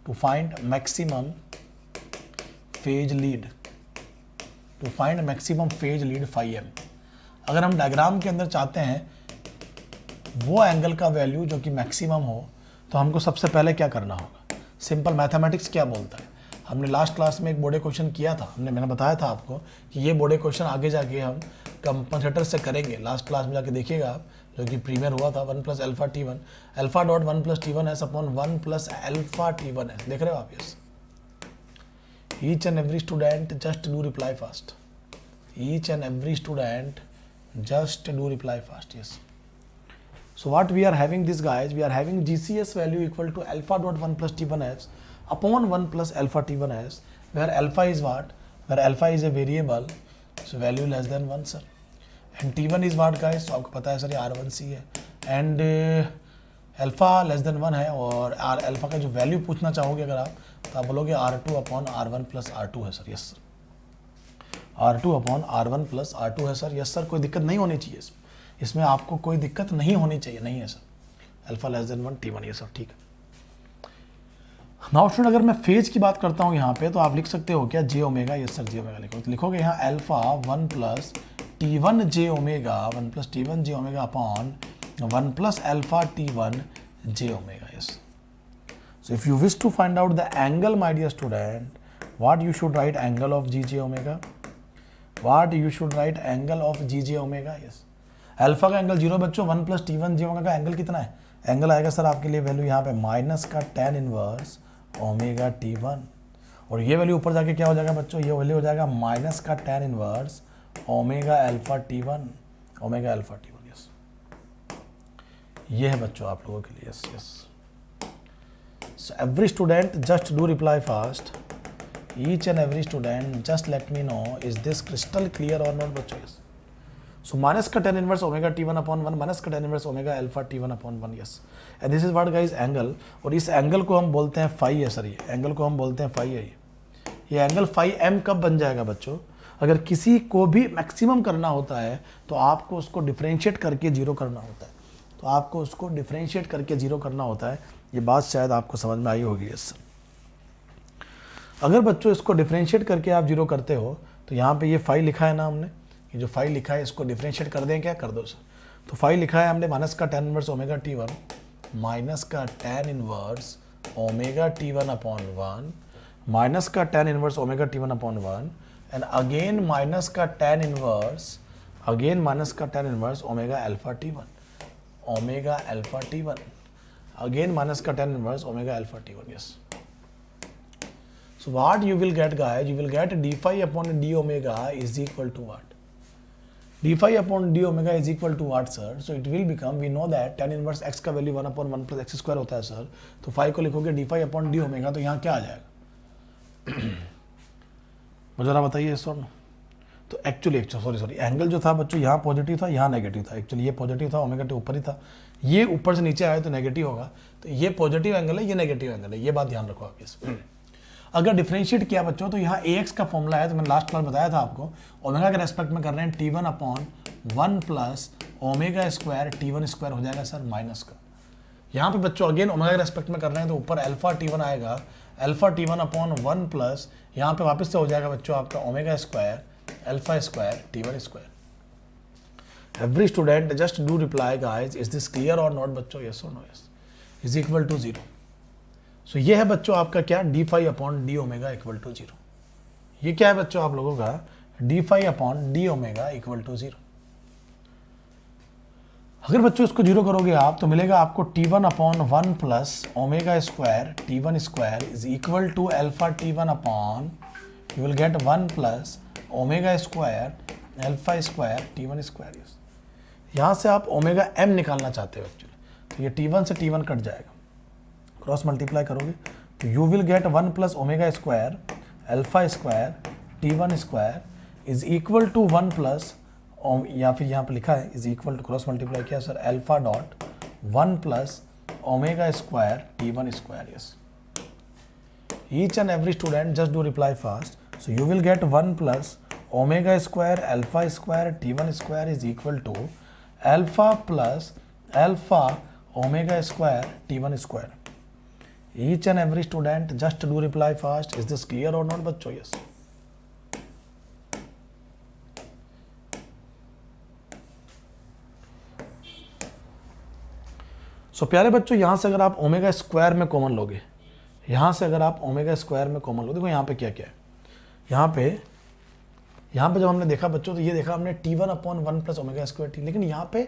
A: to find maximum phase lead, to find maximum phase lead phi m। अगर हम डायग्राम के अंदर चाहते हैं वो एंगल का वैल्यू जो कि मैक्सिमम हो, तो हमको सबसे पहले क्या करना होगा? सिंपल मैथमेटिक्स क्या बोलता है, हमने लास्ट क्लास में एक बोर्डे क्वेश्चन किया था, मैंने बताया था आपको कि ये बोर्डे क्वेश्चन आगे जाके हम कंपनसेटर से करेंगे। लास्ट क्लास में जाके देखिएगा आप, जो कि प्रीमियर हुआ था 1 plus alpha T one, alpha dot 1 plus T one S upon 1 plus alpha T one S. देख रहे हो आप? Yes, each and every student just do reply fast, each and every student just do reply fast. Yes, so what we are having this guys, we are having GCS value equal to alpha dot 1 plus t1s upon 1 plus alpha t1s, where alpha is what, where alpha is a variable, so value less than 1 sir, and t1 is what guys, तो आपको पता है sir ये r1c है, and alpha less than 1 है, और R alpha का जो वैल्यू पूछना चाहोगे अगर आप, तो आप बोलोगे r2 upon r1 plus r2 है sir. Yes, R2 upon R1 plus R2 है सर। यस सर, कोई दिक्कत नहीं होनी चाहिए इसमें आपको कोई दिक्कत नहीं होनी चाहिए, नहीं है sir. Alpha less than 1 T1, ये सर ठीक है। नाउ स्टूडेंट, अगर मैं फेज की बात करता हूँ यहाँ पे, तो आप लिख सकते हो क्या J omega? Yes sir, J omega लिखो, तो लिखोगे यहाँ alpha 1 plus T1 J omega, 1 plus T1 J omega upon 1 plus alpha T1 J omega. Yes, so if you wish to find out the angle my dear student, what you should write? Angle of G J omega. What you should write? angle of G J omega. Yes, alpha का angle 0 बच्चों, 1 plus T1 J omega का angle कितना है? Angle आएगा sir आपके लिए value यहाँ पे माइनस का tan इनवर्स ओमेगा T1, और ये वैल्यू ऊपर जाके क्या हो जाएगा बच्चों? ये वैल्यू हो जाएगा माइनस का tan inverse omega alpha T1, omega alpha T1। Yes, ये है बच्चों आप लोगों के लिए। Yes yes, so every student just do reply fast, each and every student just let me know, is this crystal clear or not बच्चों? yes, so minus का tan inverse omega t1 upon 1 minus का tan inverse omega alpha t1 upon 1। yes, and this is what guys angle, और इस angle को हम बोलते हैं phi है सर, ये एंगल को हम बोलते हैं फाई है। ये एंगल फाई m कब बन जाएगा बच्चों? अगर किसी को भी मैक्सिमम करना होता है तो आपको उसको डिफरेंशिएट करके जीरो करना होता है, तो आपको उसको डिफरेंशिएट करके जीरो करना होता है। ये बात शायद आपको समझ में आई होगी। यस, अगर बच्चों इसको डिफरेंशिएट करके आप जीरो करते हो, तो यहाँ पे ये फाई लिखा है ना हमने, ये जो फाई लिखा है इसको डिफरेंशिएट कर दें क्या? कर दो सर। तो फाई लिखा है हमने माइनस का tan inverse omega T1 minus का tan inverse omega T1 upon 1 minus का tan inverse omega T1 upon 1 and again minus का tan इनवर्स, अगेन माइनस का tan inverse omega alpha T1, omega alpha T1, again minus का tan inverse omega alpha T1। Yes, so what you will get guys, you will get d phi upon d omega is equal to what? d phi upon d omega is equal to what sir? so it will become, we know that tan inverse x का value 1 upon 1 plus x square होता है sir, तो phi को लिखोगे d phi upon d omega, तो यहाँ क्या आ जाएगा? मुझे जरा बताइए इस वन। तो एक्चुअली सॉरी एंगल जो था बच्चों यहाँ पॉजिटिव था, यहाँ नेगेटिव था। एक्चुअली ये पॉजिटिव था, ओमेगा टी ऊपर ही था, ये ऊपर से नीचे आया तो नेगेटिव होगा, तो ये पॉजिटिव एंगल है, ये नेगेटिव एंगल है, ये बात ध्यान रखो आप इसमें। अगर डिफरेंशिएट किया बच्चों, तो यहाँ ax का फॉर्मूला है, तो मैंने लास्ट क्लास बताया था आपको, ओमेगा के रेस्पेक्ट में कर रहे हैं T1 upon 1 plus omega square T1 square हो जाएगा सर माइनस का। यहाँ पे बच्चों अगेन ओमेगा के रेस्पेक्ट में कर रहे हैं, तो ऊपर अल्फा T1 आएगा, अल्फा T1 अपॉन 1 प्लस यहाँ पे वापस से हो जाएगा बच्चों आपका omega square alpha square T1 square. Every student just do reply guys, is this clear और नॉट बच्चों? यस और no? Yes, is equal to 0। सो ये है बच्चों आपका क्या? D phi upon D omega equal to 0। ये क्या है बच्चों आप लोगों का? D phi upon D omega equal to 0। अगर बच्चों इसको जीरो करोगे आप, तो मिलेगा आपको T1 upon 1 plus omega square T1 square is equal to alpha T1 upon, you will get 1 plus omega square alpha square T1 square. यहाँ से आप ओमेगा m निकालना चाहते हो एक्चुअली, तो ये T1 से T1 कट जाएगा, क्रॉस मल्टीप्लाई करोगे तो you will get 1 plus omega square alpha square T1 square is equal to 1 plus, या फिर यहाँ पे लिखा है is equal to, cross multiply किया sir, alpha dot 1 plus omega square T1 square. Yes, each and every student just do reply fast, so you will get 1 plus omega square alpha square T1 square is equal to alpha plus alpha omega square T1 square. Each and every student just do reply fast. Is this clear or not बच्चों? Yes. सो प्यारे बच्चों, यहाँ से अगर आप omega square में common लोगे, यहाँ से अगर आप ओमेगा स्क्वायर में कॉमन लो, देखो यहाँ पे क्या क्या है। यहाँ पे जब हमने देखा बच्चों, तो ये देखा हमने T1 upon 1 plus omega square T, लेकिन यहाँ पे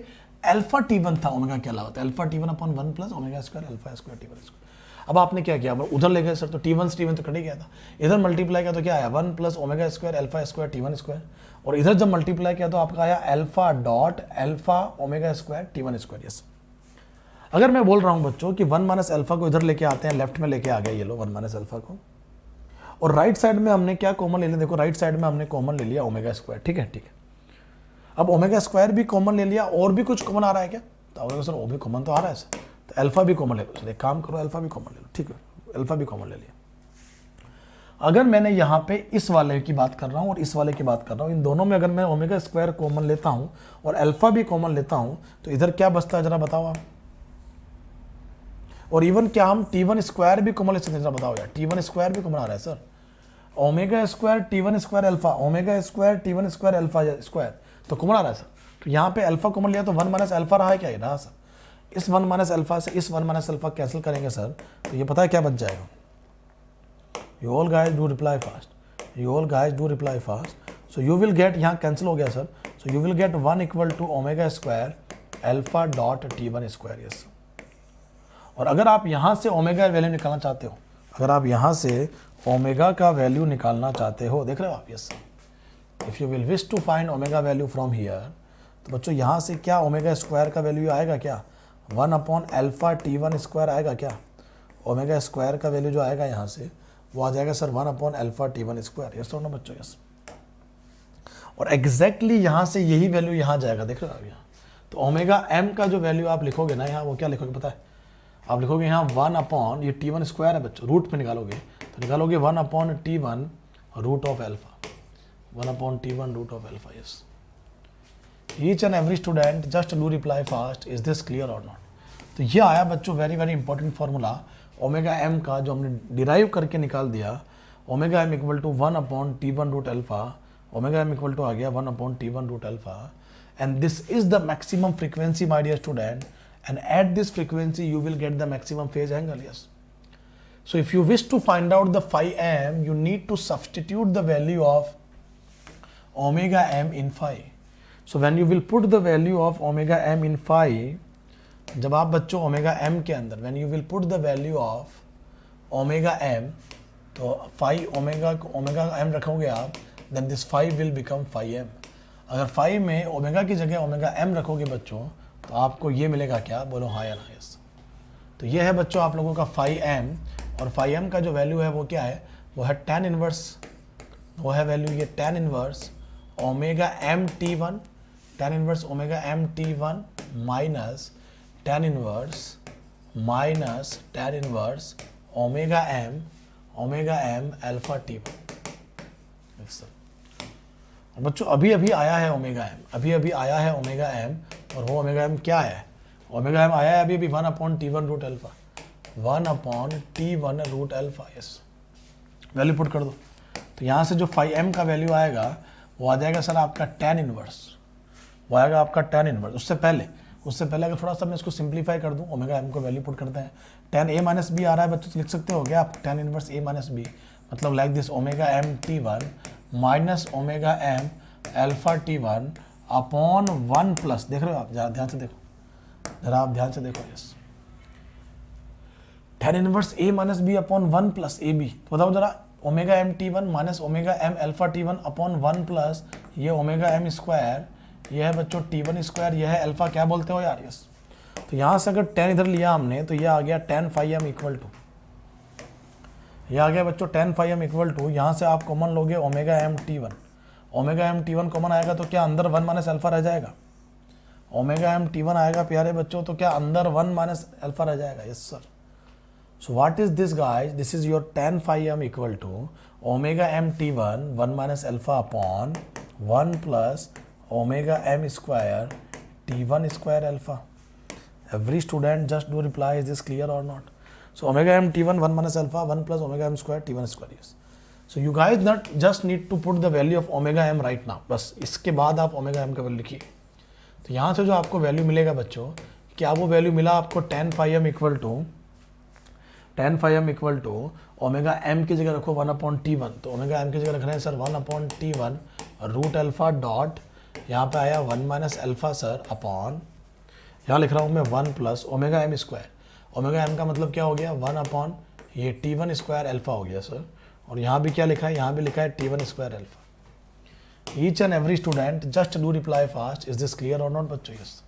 A: अल्फा T1 था ओमेगा के अलावा, alpha T1 upon 1 plus omega square alpha square T1 square. अब आपने क्या किया, उधर ले गए सर, तो T1 से T1 तो कट ही गया था, इधर मल्टीप्लाई किया तो क्या आया 1 plus omega square alpha square T1 square, और इधर जब मल्टीप्लाई किया तो आपका आया alpha dot alpha omega square T1 square. Yes, अगर मैं बोल रहा हूँ बच्चों कि 1 माइनस अल्फा को इधर लेके आते हैं, लेफ्ट में लेके आ गया ये लो 1 माइनस अल्फा को, और राइट साइड में हमने क्या कॉमन ले लिया, देखो राइट साइड में हमने कॉमन ले लिया ओमेगा स्क्वायर। ठीक है, ठीक है। अब ओमेगा स्क्वायर भी कॉमन ले लिया, और भी कुछ कॉमन आ रहा है क्या, तो सर वो भी कॉमन तो आ रहा है सर, तो अल्फा भी कॉमन ले लो। सर एक काम करो, अल्फा भी कॉमन ले लो। ठीक है, अल्फा भी कॉमन ले लिया। अगर मैंने यहाँ पे इस वाले की बात कर रहा हूँ और इस वाले की बात कर रहा हूँ, इन दोनों में अगर मैं ओमेगा स्क्वायर कॉमन लेता हूँ और अल्फा भी कॉमन लेता हूँ, तो इधर क्या बचता है जरा बताओ आप। और इवन क्या हम T1 स्क्वायर भी कॉमन ले सकते हैं, जरा बताओ यार। T1 स्क्वायर भी कॉमन आ रहा है sir, omega square T1 square alpha, omega square T1 square alpha square, तो कॉमन आ रहा है सर। तो यहाँ पे अल्फा कॉमन लिया तो 1 माइनस अल्फा रहा है क्या, ये रहा सर। इस 1 माइनस अल्फा से इस 1 माइनस अल्फा कैंसिल करेंगे सर, तो ये पता है क्या बच जाएगा। You all guys do reply fast, you all guys do reply fast. So you will get, यहाँ कैंसिल हो गया sir, so you will get 1 equal to omega square alpha dot T1 square. Yes, और अगर आप यहाँ से omega value निकालना चाहते हो, अगर आप यहाँ से ओमेगा का वैल्यू निकालना चाहते हो, देख रहे हो आप। Yes, if you will wish to find omega value from here, तो बच्चों यहाँ से क्या ओमेगा स्क्वायर का वैल्यू आएगा क्या, 1 अपॉन अल्फा T1 स्क्वायर आएगा क्या। ओमेगा स्क्वायर का वैल्यू जो आएगा यहाँ से वो आ जाएगा sir 1 upon alpha T1 square. Yes और नो बच्चों। यस, और एग्जैक्टली यहाँ से यही वैल्यू यहाँ जाएगा, देख रहे हो आप यहाँ। तो ओमेगा m का जो वैल्यू आप लिखोगे ना यहाँ, वो क्या लिखोगे पता है, आप लिखोगे यहाँ 1 अपॉन, ये T1 स्क्वायर है बच्चों, रूट में निकालोगे तो निकालोगे 1 upon T1 root of alpha, 1 upon T1 root of alpha. Yes, each and every student just do reply fast, is this clear और नॉट। तो ये आया बच्चों very very important formula omega m का, जो हमने डिराइव करके निकाल दिया। Omega m equal to 1 upon T1 root alpha, omega m equal to आ गया 1 upon T1 root alpha, and this is the maximum frequency my dear student, and at this frequency you will get the maximum phase angle. Yes, so if you wish to find out the phi m, you need to substitute the value of omega m in phi. So when you will put the value of omega m in phi, जब आप बच्चों omega m के अंदर when you will put the value of omega m, तो phi omega m रखोगे आप, then this phi will become phi m. अगर phi में ओमेगा की जगह ओमेगा m रखोगे बच्चों, तो आपको ये मिलेगा क्या, बोलो हाँ या ना। यस, तो ये है बच्चों आप लोगों का फाई एम, और फाई एम का जो वैल्यू है वो क्या है, वो है tan इनवर्स, वो है वैल्यू ये tan inverse omega m T1, tan inverse omega m T1 minus tan inverse omega m alpha T1। Yes, और बच्चों अभी अभी आया है ओमेगा m, अभी अभी आया है ओमेगा m, और वो ओमेगा m क्या है, ओमेगा m आया है अभी अभी 1 upon T1 root alpha, 1 upon T1 root alpha. Yes, value put कर दो, तो यहाँ से जो फाई m का वैल्यू आएगा वो आ जाएगा सर आपका tan इनवर्स, वो आएगा आपका tan इनवर्स। उससे पहले अगर थोड़ा सा मैं इसको सिंप्लीफाई कर दूँ, ओमेगा m को वैल्यू पुट करते हैं, tan a माइनस बी आ रहा है बच्चों, तो लिख सकते हो क्या आप tan inverse a minus B, मतलब like this omega m T1 minus omega m alpha T1 upon 1 plus, देख रहे हो आप, जरा ध्यान से देखो, जरा आप ध्यान से देखो। Yes, tan inverse a minus b upon 1 plus a b, बताओ जरा, omega m T1 minus omega m alpha T1 upon 1 plus ये ओमेगा m स्क्वायर, ये है बच्चों T1 स्क्वायर, ये है अल्फा, क्या बोलते हो यार। यस, तो यहाँ से अगर tan इधर लिया हमने, तो ये आ गया tan phi m equal to, ये आ गया बच्चों tan phi m equal to, यहाँ से आप कॉमन लोगे omega m T1, omega m T1 common आएगा तो क्या अंदर 1 माइनस अल्फा रह जाएगा, ओमेगा m T1 आएगा प्यारे बच्चों, तो क्या अंदर 1 माइनस अल्फा रह जाएगा। Yes sir, so what is this guys, this is your tan phi m equal to omega m T1 1 minus alpha upon 1 plus omega m square T1 square alpha. Every student just do reply, is this clear और not. So omega m t1 1 minus alpha 1 plus omega m square t1 square. Yes. So you guys not just need to put the value of omega m right now. बस इसके बाद आप omega m का value लिखिए. तो यहाँ से जो आपको वैल्यू मिलेगा बच्चों, क्या वो वैल्यू मिला आपको tan phi m equal to omega m की जगह रखो 1/t1. तो ओमेगा m की जगह रखना है sir 1/t1 root alpha dot, यहाँ पे आया 1 माइनस अल्फा सर अपॉन, यहाँ लिख रहा हूँ मैं 1 plus omega m square. Omega m का मतलब क्या हो गया 1 अपॉन ये t1 स्क्वायर अल्फा हो गया सर. और यहाँ भी क्या लिखा है, यहाँ भी लिखा है t1 square alpha. Each and every student just do reply fast. Is this clear और नॉट बच्चों? Yes.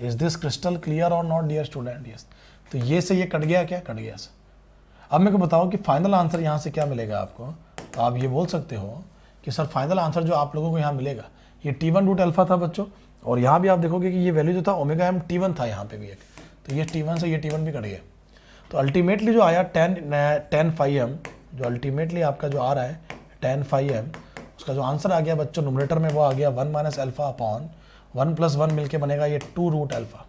A: Is this crystal clear और नॉट डियर स्टूडेंट? यस. तो ये से ये कट गया, क्या कट गया सर. अब मेरे को बताओ कि फाइनल आंसर यहाँ से क्या मिलेगा आपको. तो आप ये बोल सकते हो कि सर फाइनल आंसर जो आप लोगों को यहाँ मिलेगा, ये t1 रूट अल्फा था बच्चों, और यहाँ भी आप देखोगे कि ये वैल्यू जो था ओमेगा m t1 था यहाँ पे भी एक. तो ये t1 से ये t1 भी कट गया. तो अल्टीमेटली जो आया tan phi m, जो अल्टीमेटली आपका जो आ रहा है tan phi m, उसका जो आंसर आ गया बच्चों न्यूमरेटर में वो आ गया 1 माइनस अल्फा अपॉन 1 प्लस 1 मिलके बनेगा ये 2 रूट अल्फा.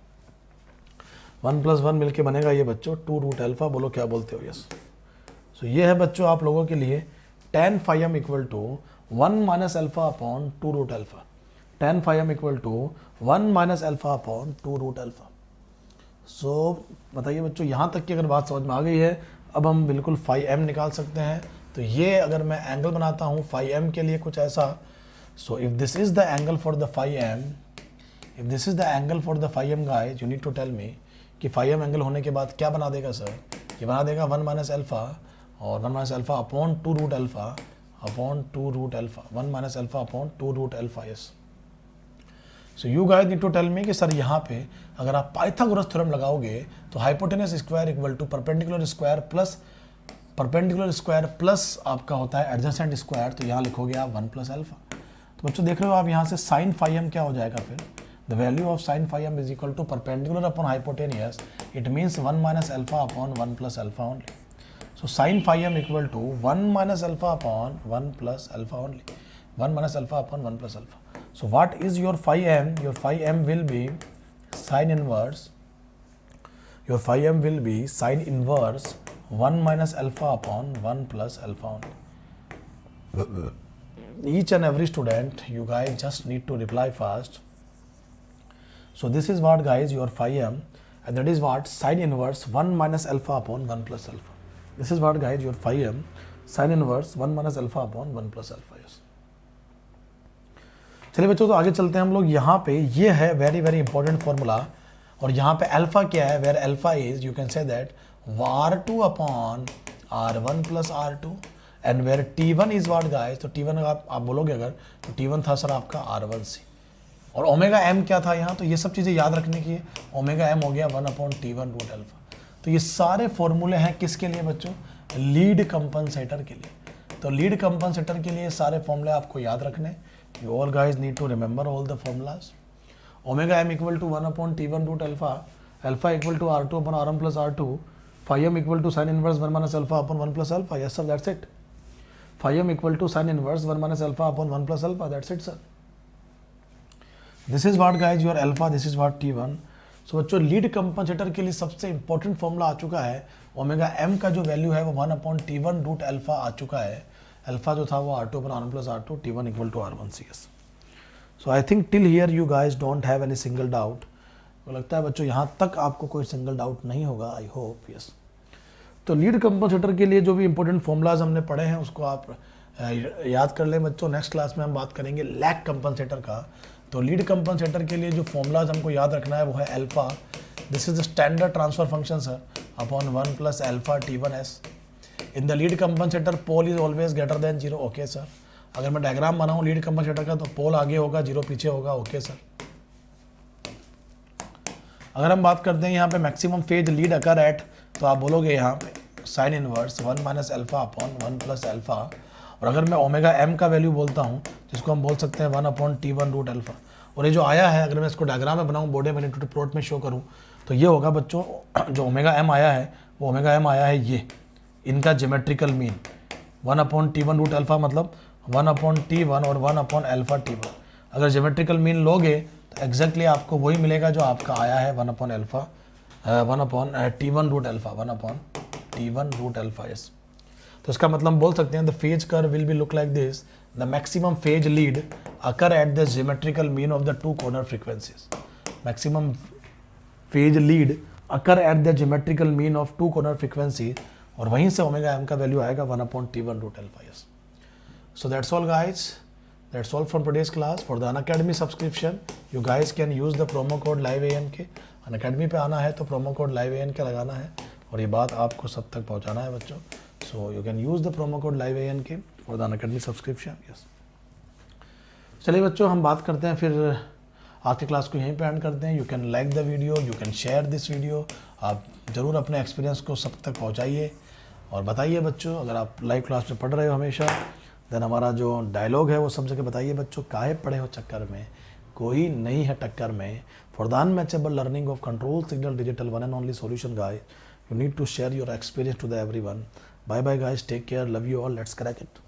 A: 1 प्लस 1 मिलके बनेगा ये बच्चों 2 रूट अल्फा. बोलो क्या बोलते हो? यस. सो ये है बच्चों आप लोगों के लिए tan phi m equal to 1 minus alpha upon 2 root alpha. tan phi m equal to 1 minus alpha upon 2 root alpha. सो बताइए बच्चों, यहाँ तक की अगर बात समझ में आ गई है, अब हम बिल्कुल phi m निकाल सकते हैं. तो ये अगर मैं एंगल बनाता हूँ phi m के लिए कुछ ऐसा, so if this is the angle for the phi m, if this is the angle for the phi m guys, you need to tell me कि phi m एंगल होने के बाद क्या बना देगा सर. ये बना देगा 1 माइनस अल्फा और 1 minus alpha upon 2 root alpha upon 2 root alpha. 1 minus alpha upon 2 root alpha. Yes. So you guys need to tell me कि सर यहाँ पे अगर आप पाइथागोरस थ्योरम लगाओगे तो hypotenuse square equal to perpendicular square plus आपका होता है एडजेसेंट स्क्वायर. तो यहाँ लिखोगे आप 1 प्लस अल्फा. तो बच्चों देख रहे हो आप यहाँ से साइन phi m क्या हो जाएगा फिर. The value of sine phi m is equal to perpendicular upon hypotenuse. It means 1 minus alpha upon 1 plus alpha only. So sine phi m equal to 1 minus alpha upon 1 plus alpha only. 1 minus alpha upon 1 plus alpha. So what is your phi m? Your phi m will be sin inverse. Your phi m will be sin inverse 1 minus alpha upon 1 plus alpha only. Each and every student, you guys just need to reply fast. So this is what guys your phi m, and that is what sin inverse 1 minus alpha upon 1 plus alpha. This is what guys your phi m, sin inverse 1 minus alpha upon 1 plus alpha. Yes. चलिए बच्चों, तो आगे चलते हैं हम लोग. यहाँ पे ये है वेरी वेरी इंपॉर्टेंट फॉर्मूला, और यहाँ पे अल्फा क्या है, where alpha is you can say that r2 upon r1 plus r2, and where t1 is what guys. तो t1 आप बोलोगे अगर, तो t1 था सर आपका r1c, और ओमेगा m क्या था यहाँ. तो ये सब चीज़ें याद रखने की है. ओमेगा m हो गया 1 अपॉन t1 रूट अल्फा. तो ये सारे फॉर्मूले हैं किसके लिए बच्चों, लीड कंपनसेटर के लिए. तो लीड कंपनसेटर के लिए सारे फॉर्मूले आपको याद रखने. You all guys need to remember all the formulas. Omega m equal to 1 upon t1 root alpha, alpha equal to r2 upon rm plus r2, phi m equal to sin inverse 1 minus alpha upon 1 plus alpha. Yes sir, that's it. Phi m equal to sin inverse 1 minus alpha upon 1 plus alpha. That's it sir. This is what guys your alpha, this is what t1. So बच्चों lead compensator के लिए सबसे important formula आ चुका है. Omega m का जो value है वो 1 अपॉन t1 रूट अल्फा आ चुका है. अल्फा जो था वो r2 upon r1 plus r2, t1 equal to r1c. So I think till here you guys don't have any single doubt. तो लगता है बच्चों यहाँ तक आपको कोई सिंगल डाउट नहीं होगा, आई होप. यस. तो लीड कंपनसेटर के लिए जो भी इंपॉर्टेंट फॉर्मूलाज हमने पढ़े हैं उसको आप याद कर लें बच्चों. नेक्स्ट क्लास में हम बात करेंगे लैग कंपनसेटर का. तो लीड कंपनसेटर के लिए जो फॉर्मूलाज हमको याद रखना है वो है alpha, this is the standard transfer function sir, upon 1 plus alpha t1s. In the lead compensator pole is always greater than 0. Okay sir. अगर मैं डायग्राम बनाऊं लीड कंपनसेटर का तो पोल आगे होगा, 0 पीछे होगा. Okay sir. अगर हम बात करते हैं यहाँ पे maximum phase lead occur eight, तो आप बोलोगे यहाँ पे sine inverse 1 minus alpha upon 1 plus alpha. और अगर मैं ओमेगा m का वैल्यू बोलता हूँ जिसको हम बोल सकते हैं 1 अपॉन t1 रूट अल्फा. और ये जो आया है अगर मैं इसको डायग्राम में बनाऊँ, बॉडी मैग्नीट्यूड प्लॉट में शो करूँ, तो ये होगा बच्चों जो ओमेगा m आया है वो ओमेगा m आया है ये इनका geometrical mean 1 upon t1 root alpha, मतलब 1 अपॉन t1 और 1 अपॉन अल्फा t1. अगर ज्योमेट्रिकल मीन लोगे तो एग्जैक्टली आपको वही मिलेगा जो आपका आया है 1 upon alpha 1 upon t1 root alpha 1 upon T1 root alpha s. तो इसका मतलब बोल सकते हैं the phase curve will be look like this, the maximum phase lead occur at the geometrical mean of the two corner frequencies. Maximum phase lead occur at the geometrical mean of two corner frequency, और वहीं से omega m का value आएगा 1/T1 root alpha s. So that's all guys, that's all from today's class. For the Unacademy subscription you guys can use the promo code liveank। Unacademy पे आना है तो promo code liveank लगाना है, और ये बात आपको सब तक पहुंचाना है बच्चों। So you can use the promo code liveank for the Unacademy subscription। yes। चलिए बच्चों, हम बात करते हैं फिर आज की क्लास को यहीं पे एंड करते हैं। You can like the video, you can share this video. आप ज़रूर अपने एक्सपीरियंस को सब तक पहुंचाइए और बताइए बच्चों, अगर आप लाइव क्लास में पढ़ रहे हो हमेशा, देन हमारा जो डायलॉग है वो सब जगह बताइए बच्चों, काहे पढ़े हो चक्कर में, कोई नहीं है टक्कर में। For the unmatchable learning of control signal digital one and only solution guys, you need to share your experience to the everyone. Bye bye guys, take care, love you all, let's crack it.